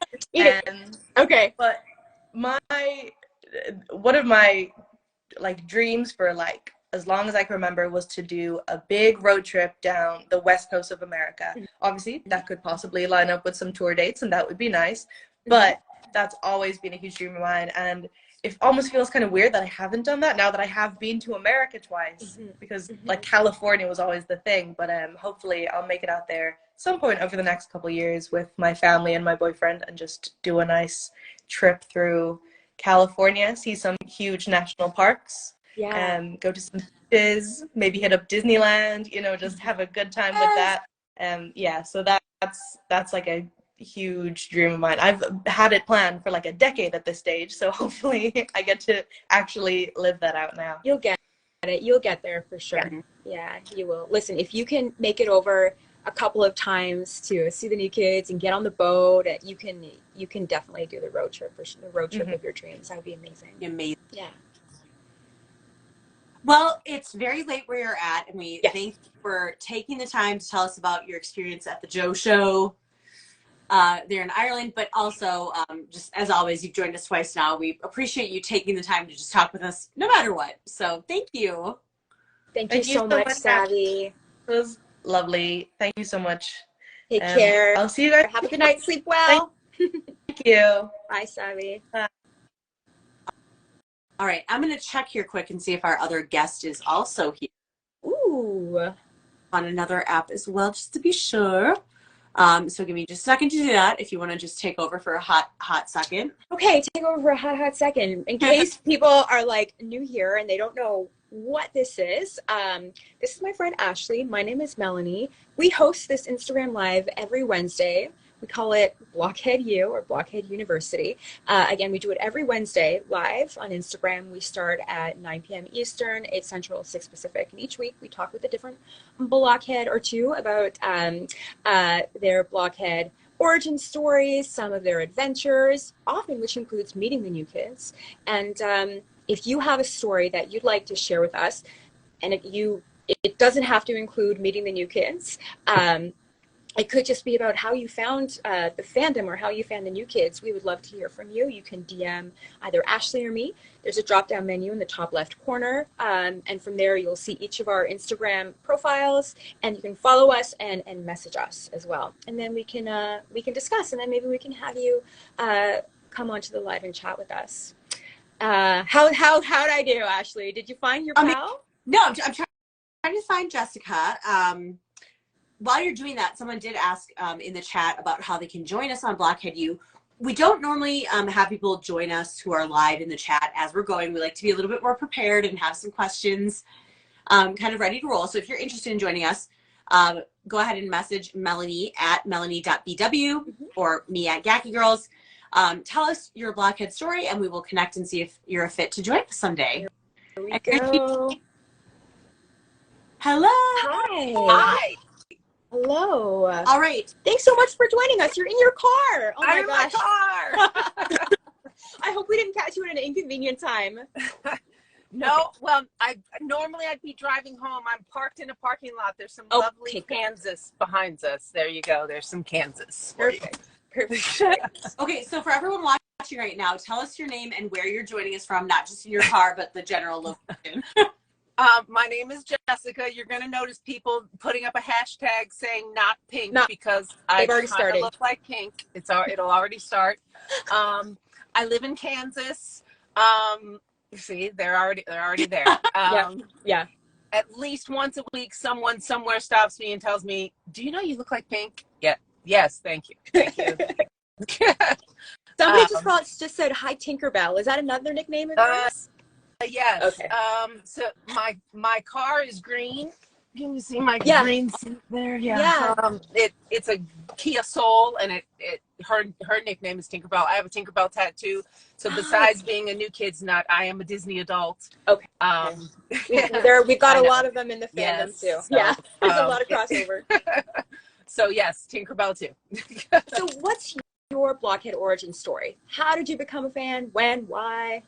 Okay. But one of my like dreams for like as long as I can remember was to do a big road trip down the west coast of America. Obviously, that could possibly line up with some tour dates, and that would be nice. But that's always been a huge dream of mine, and it almost feels kind of weird that I haven't done that now that I have been to America twice, because like California was always the thing. But hopefully I'll make it out there some point over the next couple years with my family and my boyfriend and just do a nice trip through California, see some huge national parks, go to some beaches, maybe hit up Disneyland, just have a good time with that. So that's like a huge dream of mine. I've had it planned for like a decade at this stage, so hopefully I get to actually live that out now. You'll get it. You'll get there for sure. Yeah, you will. Listen, if you can make it over a couple of times to see the New Kids and get on the boat, you can definitely do the road trip of your dreams. That would be amazing. Amazing. Yeah. Well, it's very late where you're at, and we thank you for taking the time to tell us about your experience at the Joe Show there in Ireland, but also just as always, you've joined us twice now. We appreciate you taking the time to just talk with us no matter what. So thank you. Thank you so much, Savi. It was lovely. Thank you so much. Take care. I'll see you guys. Have a good night. Sleep well. Thank you. Bye, Savi. Bye. All right, I'm going to check here quick and see if our other guest is also here. Ooh. On another app as well, just to be sure. So give me just a second to do that if you want to just take over for a hot second. Okay, take over for a hot second. In case people are like new here and they don't know what this is my friend Ashley. My name is Melanie. We host this Instagram Live every Wednesday. We call it Blockhead U or Blockhead University. Again, we do it every Wednesday live on Instagram. We start at 9 p.m. Eastern, 8 Central, 6 Pacific. And each week we talk with a different blockhead or two about their blockhead origin stories, some of their adventures, often which includes meeting the New Kids. And if you have a story that you'd like to share with us, and it doesn't have to include meeting the New Kids, it could just be about how you found the fandom or how you found the New Kids. We would love to hear from you. You can DM either Ashley or me. There's a drop-down menu in the top left corner. And from there, you'll see each of our Instagram profiles. And you can follow us and message us as well. And then we can discuss. And then maybe we can have you come onto the live and chat with us. How'd I do, Ashley? Did you find your pal? No, I'm trying to find Jessica. while you're doing that, someone did ask in the chat about how they can join us on Blockhead U. We don't normally have people join us who are live in the chat as we're going. We like to be a little bit more prepared and have some questions kind of ready to roll. So if you're interested in joining us, go ahead and message Melanie at melanie.bw or me at Gacky Girls. Tell us your Blockhead story and we will connect and see if you're a fit to join us someday. Here we go. Hello. Hi. Hi. Hello. All right. Thanks so much for joining us. You're in your car. Oh my I'm gosh. in my car. I hope we didn't catch you at an inconvenient time. No, well, normally I'd be driving home. I'm parked in a parking lot. There's some lovely Kansas behind us. There you go. There's some Kansas. Perfect. Perfect. Okay, so for everyone watching right now, tell us your name and where you're joining us from, not just in your car, but the general location. My name is Jessica. You're going to notice people putting up a hashtag saying not pink because I already started. Look like pink. It'll already start. I live in Kansas. See, they're already there. Yeah. At least once a week, someone somewhere stops me and tells me, "Do you know you look like pink?" Yeah. Yes. Thank you. Thank you. Somebody just said hi, Tinkerbell. Is that another nickname of yours? Yes. Okay. So my car is green. Can you see my green seat there? Yeah. It's a Kia Soul, and her nickname is Tinkerbell. I have a Tinkerbell tattoo. So besides being a New Kids nut, I am a Disney adult. Okay. We've got a lot of them in the fandom too. So, yeah. There's a lot of crossover. So yes, Tinkerbell too. So what's your Blockhead origin story? How did you become a fan? When? Why?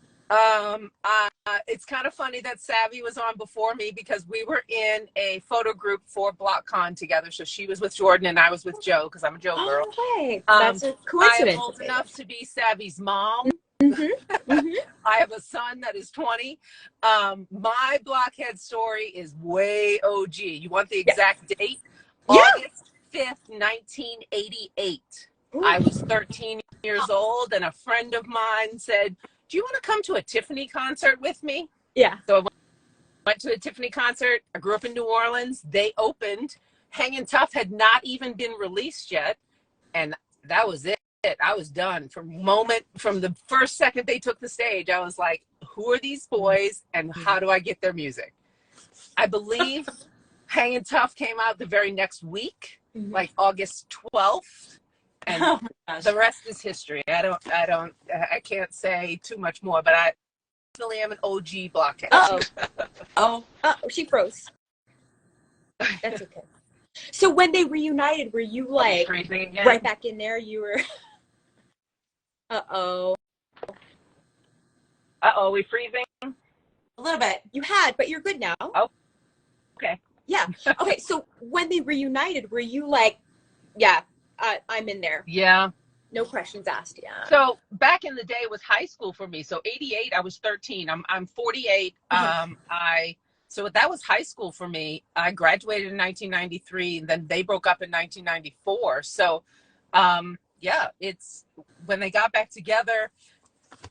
It's kind of funny that Savvy was on before me because we were in a photo group for BlockCon together. So she was with Jordan and I was with Joe because I'm a Joe girl. Oh, okay. That's a coincidence. I'm old enough to be Savvy's mom. I have a son that is 20. My Blockhead story is way OG. You want the exact date? August 5th, 1988. Ooh. I was 13 years old and a friend of mine said, "Do you want to come to a Tiffany concert with me?" Yeah. So I went to a Tiffany concert. I grew up in New Orleans. They opened. Hangin' Tough had not even been released yet. And that was it. I was done. From the first second they took the stage, I was like, who are these boys and how do I get their music? I believe Hangin' Tough came out the very next week, like August 12th. And the rest is history. I can't say too much more, but I definitely am an OG Blockhead. Oh, she froze. That's okay. So when they reunited, were you like right back in there? You were. We freezing? A little bit. You had, but you're good now. Oh, okay. Yeah. Okay. So when they reunited, were you like, yeah, I'm in there? Yeah. No questions asked. Yeah. So back in the day was high school for me. So 88, I was 13. I'm 48. So that was high school for me. I graduated in 1993, and then they broke up in 1994. So, it's when they got back together.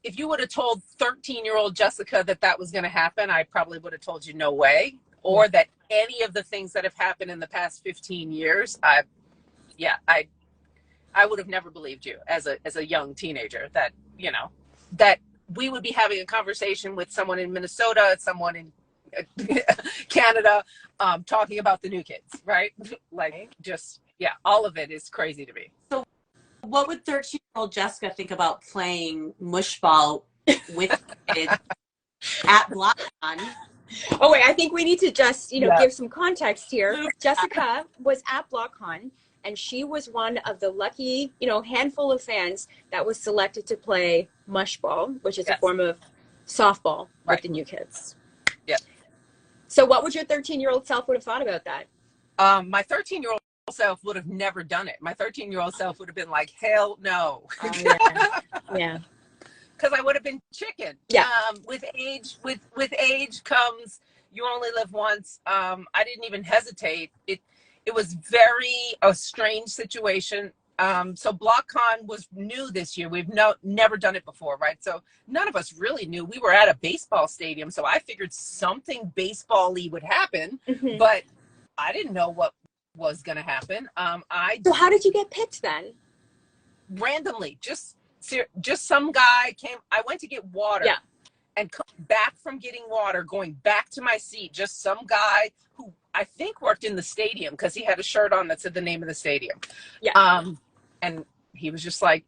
If you would have told 13-year-old Jessica that was going to happen, I probably would have told you no way, or that any of the things that have happened in the past 15 years, I would have never believed you as a young teenager that we would be having a conversation with someone in Minnesota, someone in Canada, talking about the New Kids, right? Like all of it is crazy to me. So what would 13-year-old Jessica think about playing mushball with kids at BlockCon? Oh wait, I think we need to just give some context here. Jessica was at BlockCon, and she was one of the lucky handful of fans that was selected to play mushball, which is a form of softball with the New Kids. Yeah. So what would your 13-year-old self would have thought about that? My 13-year-old self would have never done it. My 13-year-old self would have been like, hell no. Yeah. Because I would have been chicken. Yeah. With age comes, you only live once. I didn't even hesitate. It was a strange situation. So BlockCon was new this year. We've never done it before, right? So none of us really knew. We were at a baseball stadium, so I figured something baseball-y would happen, but I didn't know what was going to happen. So how did you get picked then? Randomly, just some guy came. I went to get water. Yeah. And back from getting water, going back to my seat, just some guy who I think worked in the stadium because he had a shirt on that said the name of the stadium. Yeah. And he was just like,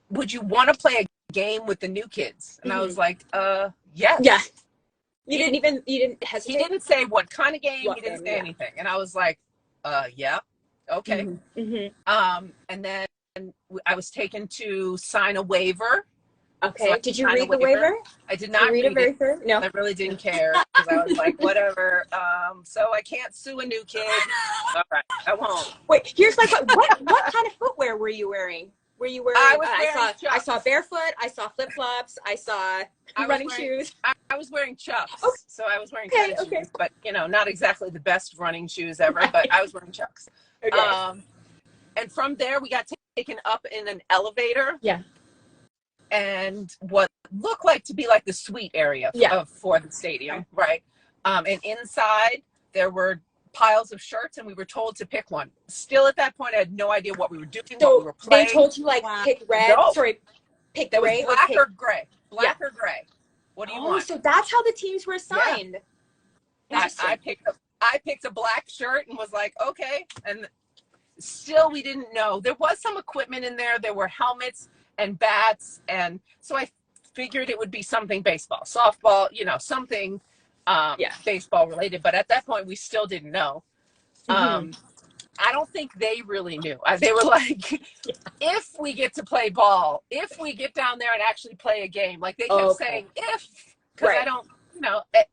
"Would you want to play a game with the new kids?" And I was like, yes. Yeah. You didn't hesitate? He didn't say what kind of game. What he didn't game, say yeah. anything. And I was like, yeah, okay. And then I was taken to sign a waiver. Okay. So did you read the waiver? I did not read it. No. I really didn't care because I was like, whatever. So I can't sue a new kid. All right, I won't. Wait, here's my question. What kind of footwear were you wearing? Were you wearing? I saw barefoot. I saw flip flops. I saw running shoes. I was wearing Chucks. Okay. So I was wearing tennis shoes, but not exactly the best running shoes ever. Right. But I was wearing Chucks. Okay. And from there, we got taken up in an elevator. Yeah. And what looked like to be like the suite area for the stadium, right? And inside there were piles of shirts, and we were told to pick one. Still at that point, I had no idea what we were doing, what we were playing. They told you pick red. No. Sorry, pick there gray. Was black or gray. Black or gray. What do you want? So that's how the teams were assigned. Yeah. I picked a black shirt and was like, okay. And still, we didn't know. There was some equipment in there. There were helmets and bats, and so I figured it would be something baseball, softball, something baseball related. But at that point, we still didn't know. I don't think they really knew. They were like, if we get to play ball, if we get down there and actually play a game, like they kept saying if, because I don't,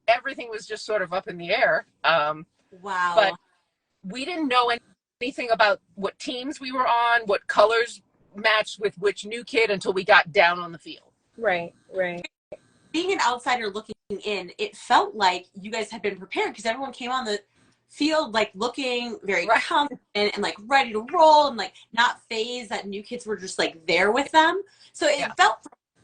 everything was just sort of up in the air. Wow. But we didn't know anything about what teams we were on, what colors matched with which new kid until we got down on the field. Right. Being an outsider looking in, it felt like you guys had been prepared because everyone came on the field like looking very confident and like ready to roll and like not phased that new kids were just like there with them. So it felt,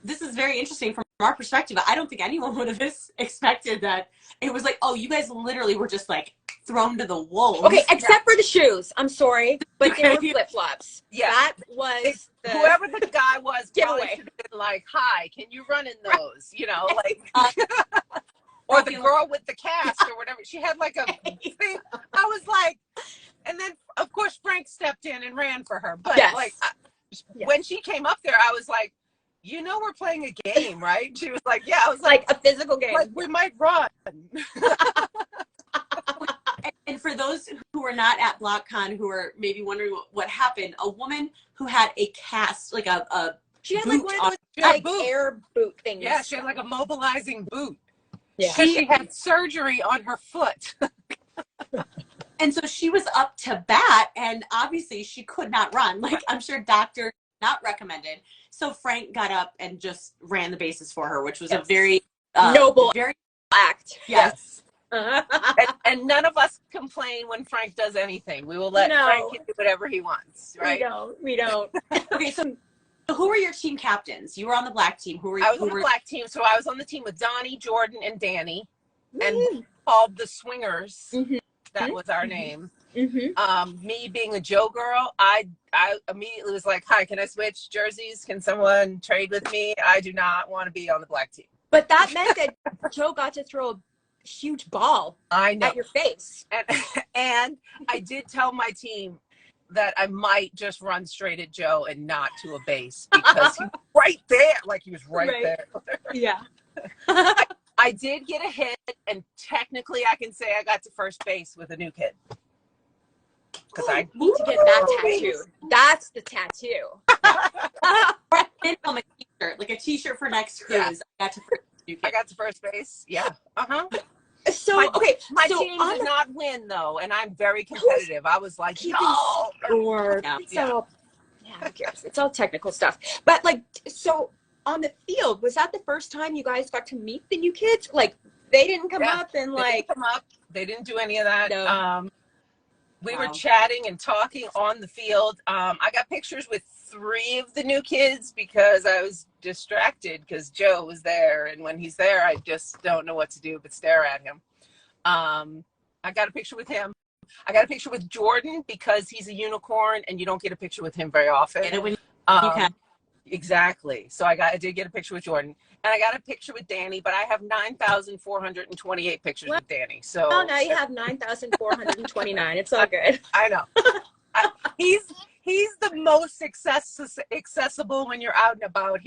this is very interesting from our perspective. I don't think anyone would have expected that it was like, oh, you guys literally were just like thrown to the wolves. Okay, except for the shoes. I'm sorry, but they were flip flops. Yeah, that was whoever the guy was. Giveaway. Should have been like, "Hi, can you run in those?" Or the girl with the cast or whatever. She had like a thing. I was like, and then of course Frank stepped in and ran for her. But when she came up there, I was like, we're playing a game, right? She was like, yeah. I was like a physical game. Like we might run. And for those who are not at BlockCon, who are maybe wondering what happened, a woman who had a cast, like she had boot like one of those air boot things. Yeah, she had like a mobilizing boot. Yeah. She had surgery on her foot. And so she was up to bat, and obviously she could not run. Like, I'm sure doctor not recommended. So Frank got up and just ran the bases for her, which was a very noble act. Yes. And none of us complain when Frank does anything. We will let Frank do whatever he wants, right? We don't. Okay, so who were your team captains? You were on the black team. I was on the black team, so I was on the team with Donnie, Jordan, and Danny, and called the Swingers. That was our name. Me being a Joe girl, I immediately was like, "Hi, can I switch jerseys? Can someone trade with me? I do not want to be on the black team." But that meant that Joe got to throw a huge ball at your face. And I did tell my team that I might just run straight at Joe and not to a base because he was right there. Like he was right there. Yeah. I did get a hit, and technically I can say I got to first base with a new kid. Because I need to get that tattooed. That's the tattoo. On a t-shirt, like a t-shirt for next cruise. I got to first base. Yeah. So my team did not win though, and I'm very competitive. I was like, no. Who cares? It's all technical stuff. But so on the field, was that the first time you guys got to meet the new kids? Like they didn't come up and they didn't do any of that. No. We were chatting and talking on the field. I got pictures with 3 of the new kids because I was distracted because Joe was there. And when he's there, I just don't know what to do but stare at him. I got a picture with him. I got a picture with Jordan because he's a unicorn and you don't get a picture with him very often. Get it when you Um, can. exactly. So I did get a picture with Jordan, and I got a picture with Danny, but I have 9,428 pictures with Danny. So Oh, now you have 9,429. It's all good. I know. He's the most accessible when you're out and about.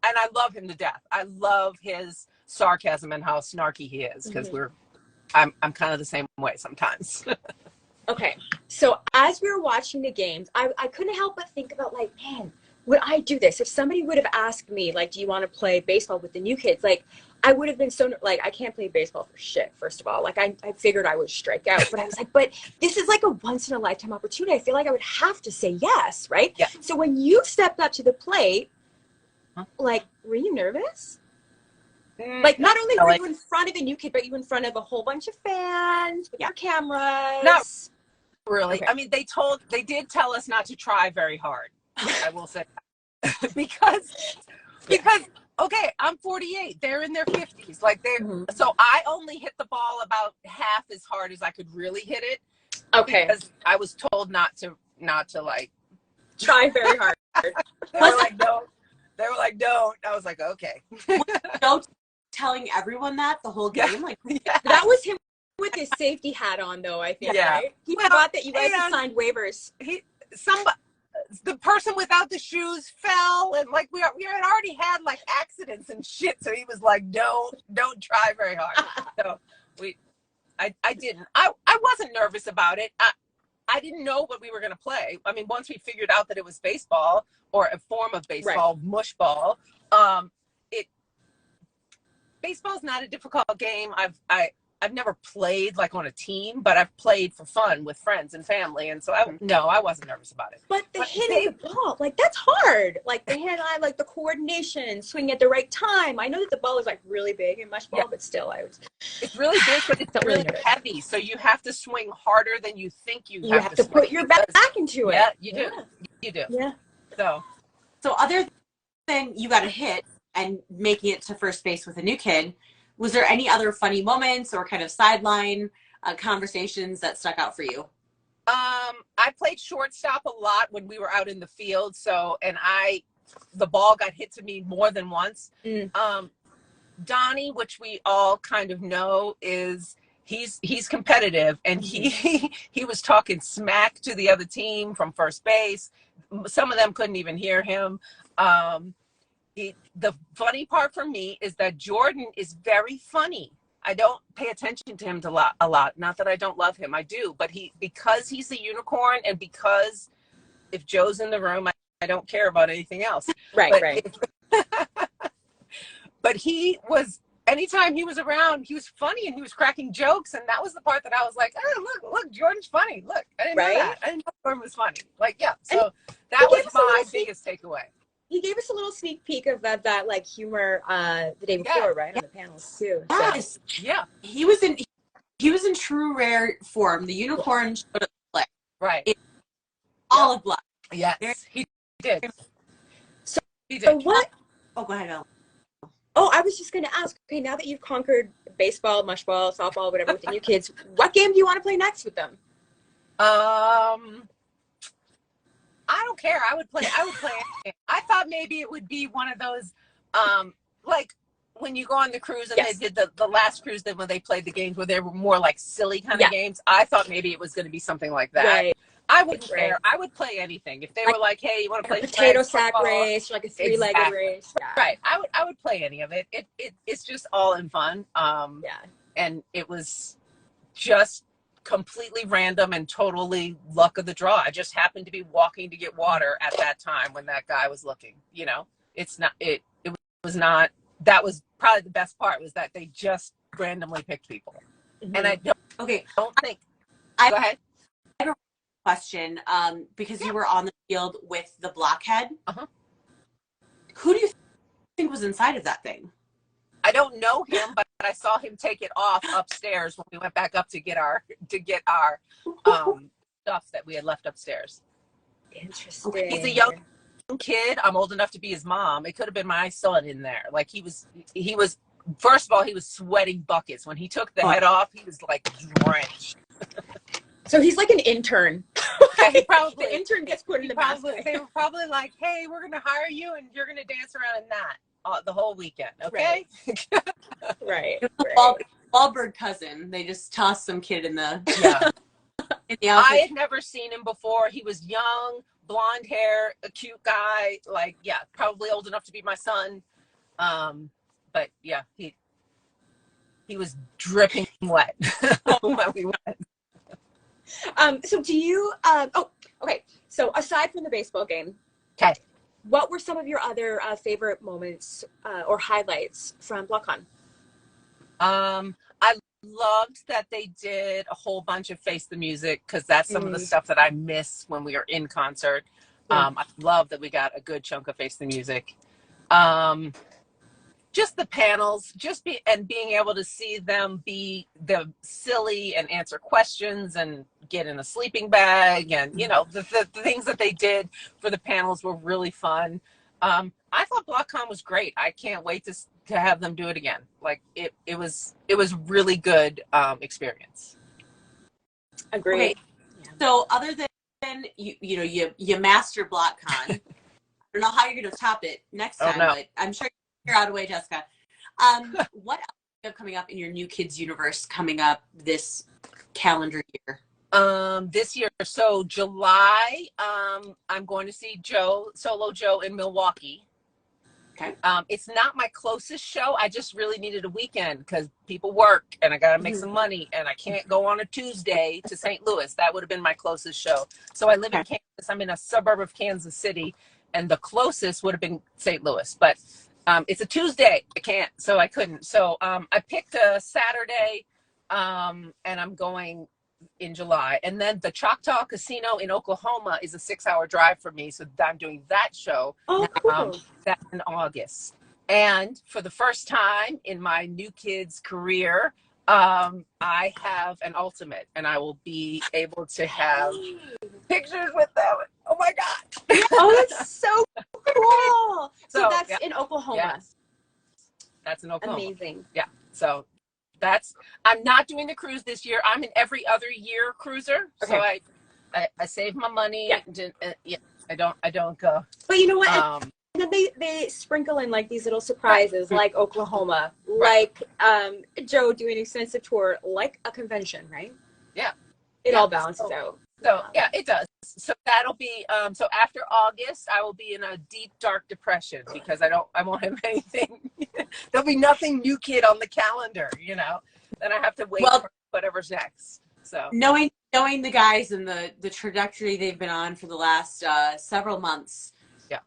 I love him to death. I love his sarcasm and how snarky he is, because I'm kind of the same way sometimes. Okay, so as we were watching the games, I couldn't help but think about, like, man, would I do this? If somebody would have asked me, like, do you want to play baseball with the new kids? Like, I would have been so, like, I can't play baseball for shit, first of all. Like, I figured I would strike out. But I was like, but this is like a once-in-a-lifetime opportunity. I feel like I would have to say yes, right? Yeah. So when you stepped up to the plate, like, were you nervous? Like, not only were you in front of a new kid, but you were in front of a whole bunch of fans with your cameras. No, really. Okay. I mean, they did tell us not to try very hard. I will say that. because okay, I'm 48. They're in their 50s. Like so I only hit the ball about half as hard as I could really hit it. Okay. Because I was told not to like try very hard. They were like, don't. They were like, don't. I was like, okay. Don't telling everyone that the whole game. Like that was him with his safety hat on, though. I think. Yeah. Right? He forgot that you guys had signed waivers. The person without the shoes fell, and like we had already had like accidents and shit. So he was like, don't try very hard. So I didn't. I wasn't nervous about it. I didn't know what we were going to play. I mean, once we figured out that it was baseball or a form of baseball, mushball, baseball's not a difficult game. I've never played like on a team, but I've played for fun with friends and family. And so I wasn't nervous about it. But hitting the ball, like, that's hard. Like the hand eye, like the coordination, swing at the right time. I know that the ball is like really big in mushball, but still it's really big, but it's really heavy. So you have to swing harder than you think you have to put your back into it. Yeah, you do. You do. Yeah. So other than you got a hit and making it to first base with a new kid, was there any other funny moments or kind of sideline conversations that stuck out for you? I played shortstop a lot when we were out in the field. The ball got hit to me more than once. Donnie, which we all kind of know, he's competitive, and he was talking smack to the other team from first base. Some of them couldn't even hear him. The funny part for me is that Jordan is very funny. I don't pay attention to him a lot. Not that I don't love him, I do. But because he's a unicorn, and because if Joe's in the room, I don't care about anything else. Right. But anytime he was around, he was funny and he was cracking jokes, and that was the part that I was like, oh, look, Jordan's funny. Look, I didn't know that. I didn't know Jordan was funny. Like, yeah. So that was my biggest takeaway. He gave us a little sneak peek of that like humor the day before, right? On the panels too. Yes. So. Yeah. He was in true rare form. The unicorn showed up play. Right. All of Block. Yes, he did. So what? Oh, go ahead, Ellen. Oh, I was just going to ask, okay, now that you've conquered baseball, mushball, softball, whatever with the new kids, what game do you want to play next with them? I don't care. I would play anything. I thought maybe it would be one of those, like when you go on the cruise and they did the last cruise, then when they played the games where they were more like silly kind of games. I thought maybe it was going to be something like that. Right. I wouldn't care. I would play anything. If they were like, hey, you want to play a potato sack race, like a 3-legged race. Yeah. Right. I would play any of it. It's just all in fun. And it was just completely random and totally luck of the draw. I just happened to be walking to get water at that time when that guy was looking. It was not. That was probably the best part, was that they just randomly picked people. And I don't think. Go ahead. I have a question, because you were on the field with the Blockhead. Who do you think was inside of that thing? I don't know him, but I saw him take it off upstairs when we went back up to get our stuff that we had left upstairs. Interesting. He's a young kid. I'm old enough to be his mom. It could have been my son in there. Like he was. First of all, he was sweating buckets when he took the head off. He was like drenched. So he's like an intern. Yeah, he probably, the intern gets put in the basket. They were probably like, hey, we're going to hire you and you're going to dance around in that the whole weekend. Okay. Right. Wahlberg cousin. They just tossed some kid in the, in the I had never seen him before. He was young, blonde hair, a cute guy. Like, yeah, probably old enough to be my son. But yeah, he was dripping wet when we went. So do you, okay. So aside from the baseball game, Okay, what were some of your other favorite moments or highlights from BlockCon? I loved that they did a whole bunch of Face the Music, because that's some of the stuff that I miss when we are in concert. I love that we got a good chunk of Face the Music. Just the panels, being able to see them be the silly and answer questions and get in a sleeping bag, and the things that they did for the panels were really fun. I thought BlockCon was great. I can't wait to have them do it again. Like it was really good experience. Agreed. Okay. So other than you master BlockCon, I don't know how you're going to top it next time, but I'm sure you're out of the way, Jessica. What else do you have coming up in your New Kids universe coming up this calendar year? This year, so July, I'm going to see Solo Joe in Milwaukee. Okay. It's not my closest show. I just really needed a weekend because people work and I got to make some money and I can't go on a Tuesday to St. Louis. That would have been my closest show. So I live in Kansas. I'm in a suburb of Kansas City, and the closest would have been St. Louis, but it's a Tuesday. I can't, so I couldn't. So I picked a Saturday, and I'm going in July. And then the Choctaw Casino in Oklahoma is a 6-hour drive for me, so I'm doing that show. Oh, cool. That's in August. And for the first time in my New Kids career, I have an ultimate, and I will be able to have pictures with them. Oh my God. Oh, that's so cool. So that's in Oklahoma. Yes. That's in Oklahoma. Amazing. Yeah. So I'm not doing the cruise this year. I'm an every other year cruiser. Okay. So I save my money. Yeah. I don't go. But you know what? And then they sprinkle in like these little surprises, like Oklahoma, like Joe doing an extensive tour, like a convention, right? Yeah. It all balances out. So yeah, it does. So that'll be so after August, I will be in a deep dark depression because I won't have anything. There'll be nothing New Kid on the calendar, Then I have to wait for whatever's next. So knowing the guys and the trajectory they've been on for the last several months,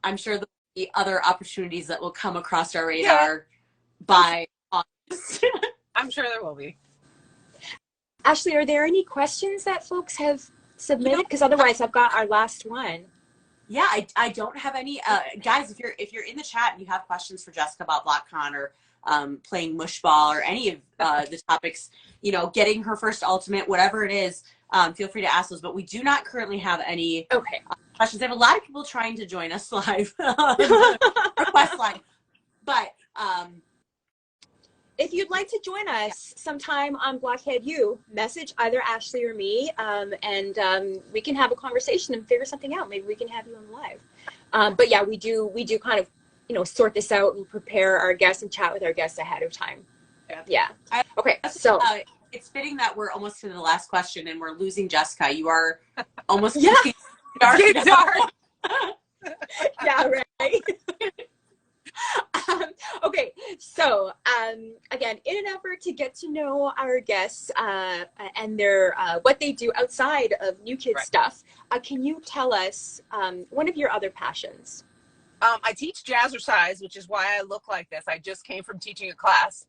I'm sure there'll be other opportunities that will come across our radar by August. I'm sure there will be. Ashley, are there any questions that folks have submitted? Because otherwise, I've got our last one. Yeah, I don't have any. Guys, if you're in the chat and you have questions for Jessica about BlockCon or playing mushball or any of the topics, getting her first ultimate, whatever it is, feel free to ask those. But we do not currently have any questions. I have a lot of people trying to join us live, request line, but. If you'd like to join us sometime on Blockhead U, message either Ashley or me, and we can have a conversation and figure something out. Maybe we can have you on live. But yeah, we do kind of, sort this out and prepare our guests and chat with our guests ahead of time. Yeah. Okay. So it's fitting that we're almost to the last question and we're losing Jessica. You are almost dark. dark. Yeah. Right. Okay, so again, in an effort to get to know our guests and their what they do outside of New Kids stuff, can you tell us one of your other passions? I teach jazzercise, which is why I look like this. I just came from teaching a class.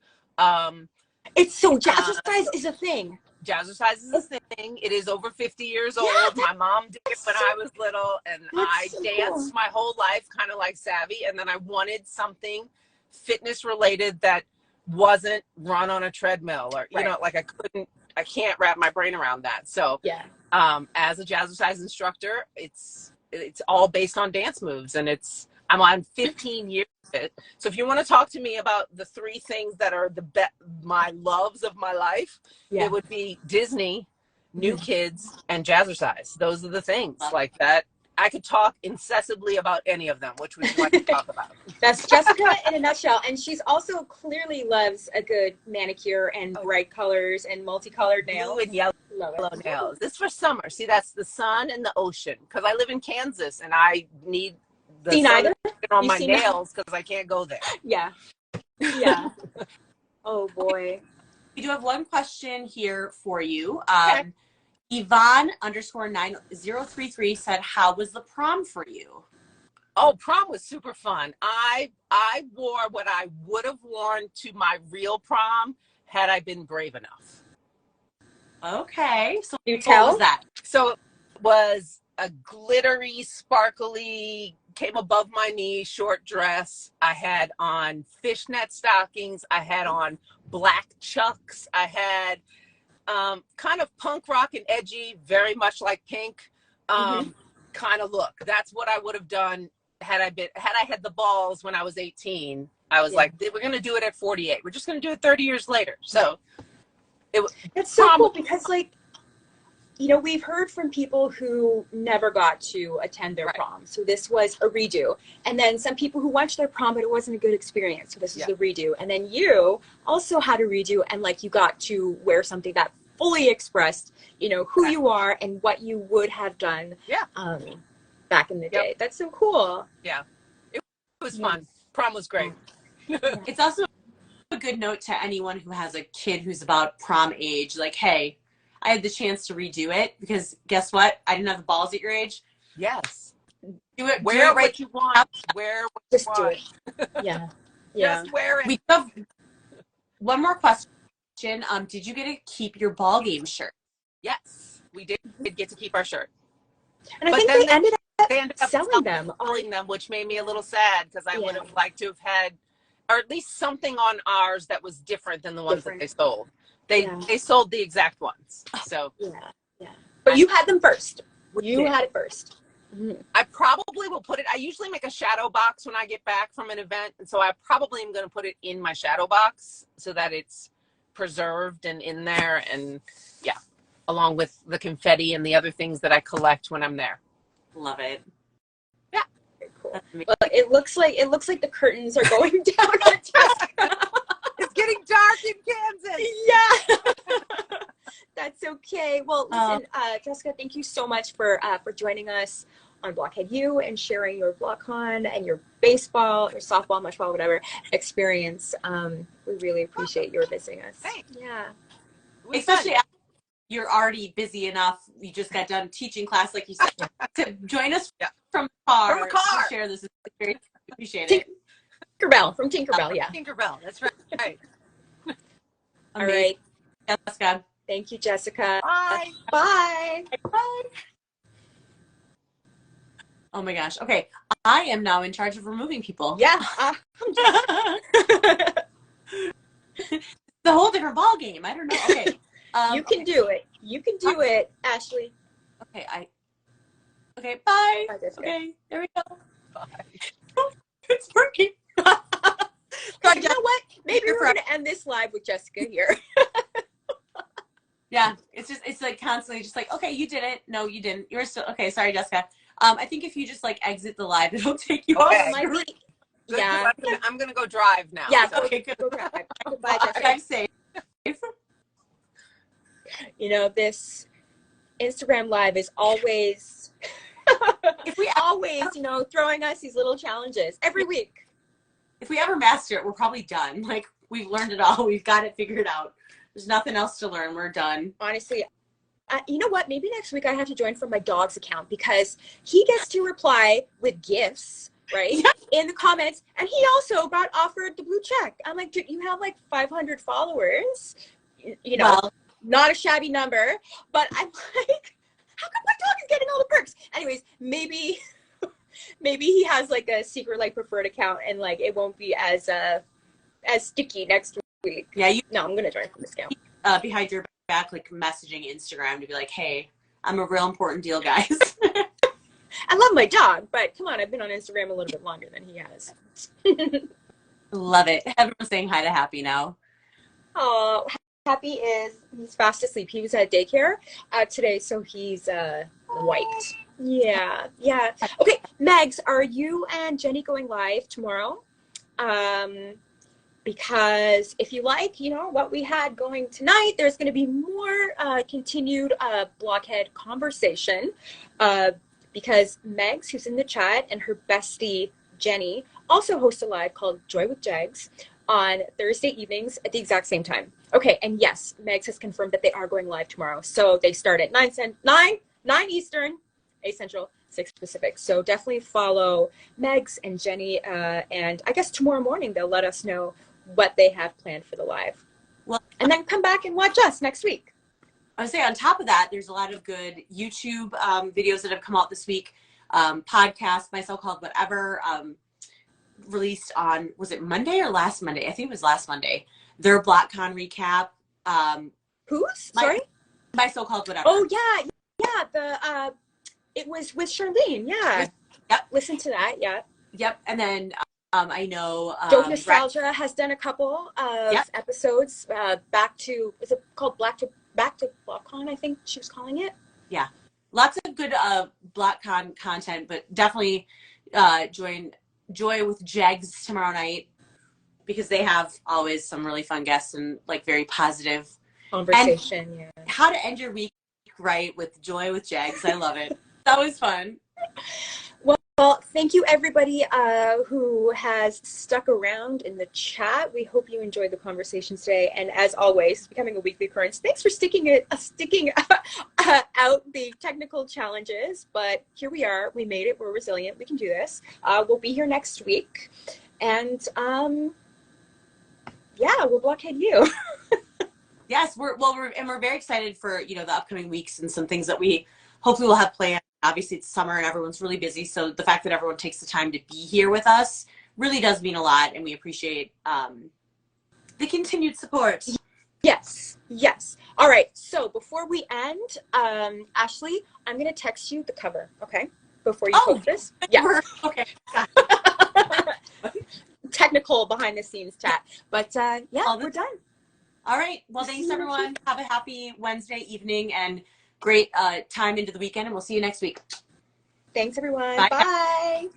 It's so jazzercise is a thing. Jazzercise is a thing. It is over 50 years old. My mom did it when I was little, and I danced my whole life, kind of like Savvy. And then I wanted something fitness related that wasn't run on a treadmill, or like I can't wrap my brain around that. So as a jazzercise instructor, it's all based on dance moves, and I'm on 15 years of it. So if you want to talk to me about the 3 things that are my loves of my life, it would be Disney, new kids, and jazzercise. Those are the things like that. I could talk incessantly about any of them. Which would you like to talk about? That's Jessica in a nutshell. And she's also clearly loves a good manicure and bright colors and multicolored nails. Blue and yellow nails. This for summer. See, that's the sun and the ocean. Because I live in Kansas and I need the sun on my nails because I can't go there. Yeah. Yeah. Oh boy. We do have one question here for you. Okay. Yvonne_9033 said, how was the prom for you? Oh, prom was super fun. I wore what I would have worn to my real prom had I been brave enough. Okay. So what was that? So it was a glittery, sparkly, came above my knee, short dress. I had on fishnet stockings. I had on black chucks. I had kind of punk rock and edgy, very much like Pink kind of look. That's what I would have done had I had the balls when I was 18. I was like, we're going to do it at 48. We're just going to do it 30 years later. So it's so cool because, like, you know, we've heard from people who never got to attend their prom. So this was a redo. And then some people who went to their prom, but it wasn't a good experience. So this is the redo. And then you also had a redo, and like you got to wear something that fully expressed, you know, who you are and what you would have done back in the day. That's so cool. Yeah. It was fun. Prom was great. It's also a good note to anyone who has a kid who's about prom age. Like, hey, I had the chance to redo it because guess what? I didn't have the balls at your age. Yes. Do it. Wear what you want. Wear what you want. Do it. Yeah. Yeah. Just wear it. We have one more question. Did you get to keep your ball game shirt? Yes, we did get to keep our shirt. And I think they ended up selling them, which made me a little sad because I would have liked to have had, or at least something on ours that was different than the ones that they sold. They sold the exact ones. So But you had them first. You had it first. I probably will put it. I usually make a shadow box when I get back from an event, and so I probably am going to put it in my shadow box so that it's preserved and in there, and along with the confetti and the other things that I collect when I'm there. Love it. Yeah. Cool. Well, it looks like the curtains are going down. It's getting dark in Kansas. Yeah. That's okay. Well, listen, Jessica, thank you so much for joining us on Blockhead U and sharing your BlockCon and your baseball or softball, mushball, whatever experience. We really appreciate your visiting us. Thanks. Yeah. Especially after you're already busy enough. You just got done teaching class, like you said, to join us from the car. From a car. To share this. Very appreciate it. Tinkerbell from Tinkerbell. Yeah. Tinkerbell. That's right. All right. Jessica. Thank you, Jessica. Bye. Bye. Bye. Oh my gosh. Okay. I am now in charge of removing people. Yeah. It's a whole different ball game. I don't know. Okay. You can do it. You can do it, Ashley. Okay. Okay. Bye. Bye, Jessica. Okay. There we go. Bye. It's working. You know what? Maybe we're going to end this live with Jessica here. Yeah. It's like constantly just like, okay, you did it. No, you didn't. You were still, okay. Sorry, Jessica. I think if you just like exit the live, it'll take you off. Good, I'm gonna go drive now. Yeah. So. Okay. Go drive. Goodbye, Jessica. Drive safe. You know, this Instagram live is always, you know, throwing us these little challenges every week. If we ever master it, we're probably done. Like, we've learned it all. We've got it figured out. There's nothing else to learn. We're done. Honestly, you know what? Maybe next week I have to join from my dog's account because he gets to reply with gifts, right? In the comments. And he also got offered the blue check. I'm like, dude, you have like 500 followers. You know, not a shabby number. But I'm like, how come my dog is getting all the perks? Anyways, maybe he has like a secret like preferred account and like it won't be as sticky next week. Yeah. No, I'm gonna join from this account. Behind your back, like messaging Instagram to be like, hey, I'm a real important deal, guys. I love my dog, but come on, I've been on Instagram a little bit longer than he has. Love it. Everyone's saying hi to Happy now. Oh, Happy is he's fast asleep. He was at daycare today, so he's wiped. Yeah, yeah. Okay, Megs, are you and Jenny going live tomorrow? Because if you like, you know, what we had going tonight, there's going to be more continued Blockhead conversation because Megs, who's in the chat, and her bestie, Jenny, also host a live called Joy with Jags on Thursday evenings at the exact same time. Okay, and yes, Megs has confirmed that they are going live tomorrow. So they start at 9 Eastern, 8 Central, 6 Pacific. So definitely follow Megs and Jenny, and I guess tomorrow morning they'll let us know what they have planned for the live. Well, and then come back and watch us next week. I would say on top of that, there's a lot of good YouTube videos that have come out this week. Podcast, My So-Called Whatever, released on, was it Monday or last Monday? I think it was last Monday. Their BlockCon recap. Whose? Sorry? My So-Called Whatever. Oh, yeah. Yeah, it was with Charlene. Yeah. Yep. Listen to that. Yeah. Yep. And then I know Dope Nostalgia has done a couple of episodes back to, is it called Back to BlockCon, I think she was calling it. Yeah. Lots of good BlockCon content, but definitely join Joy with Jags tomorrow night because they have always some really fun guests and like very positive conversation. And yeah. How to end your week right with Joy with Jags. I love it. That was fun. Well, thank you everybody who has stuck around in the chat. We hope you enjoyed the conversation today. And as always, it's becoming a weekly occurrence. Thanks for sticking out the technical challenges. But here we are. We made it. We're resilient. We can do this. We'll be here next week. And yeah, we'll Blockhead U. Yes, we're very excited for, you know, the upcoming weeks and some things that we hopefully will have planned. Obviously it's summer and everyone's really busy, so the fact that everyone takes the time to be here with us really does mean a lot, and we appreciate the continued support. Yes. All right, so before we end, Ashley, I'm gonna text you the cover, okay? Before you post this. Yeah. Okay. Technical behind the scenes chat, but yeah, we're done. All right. Well, thanks everyone. Have a happy Wednesday evening and great time into the weekend, and we'll see you next week. Thanks everyone. Bye. Bye.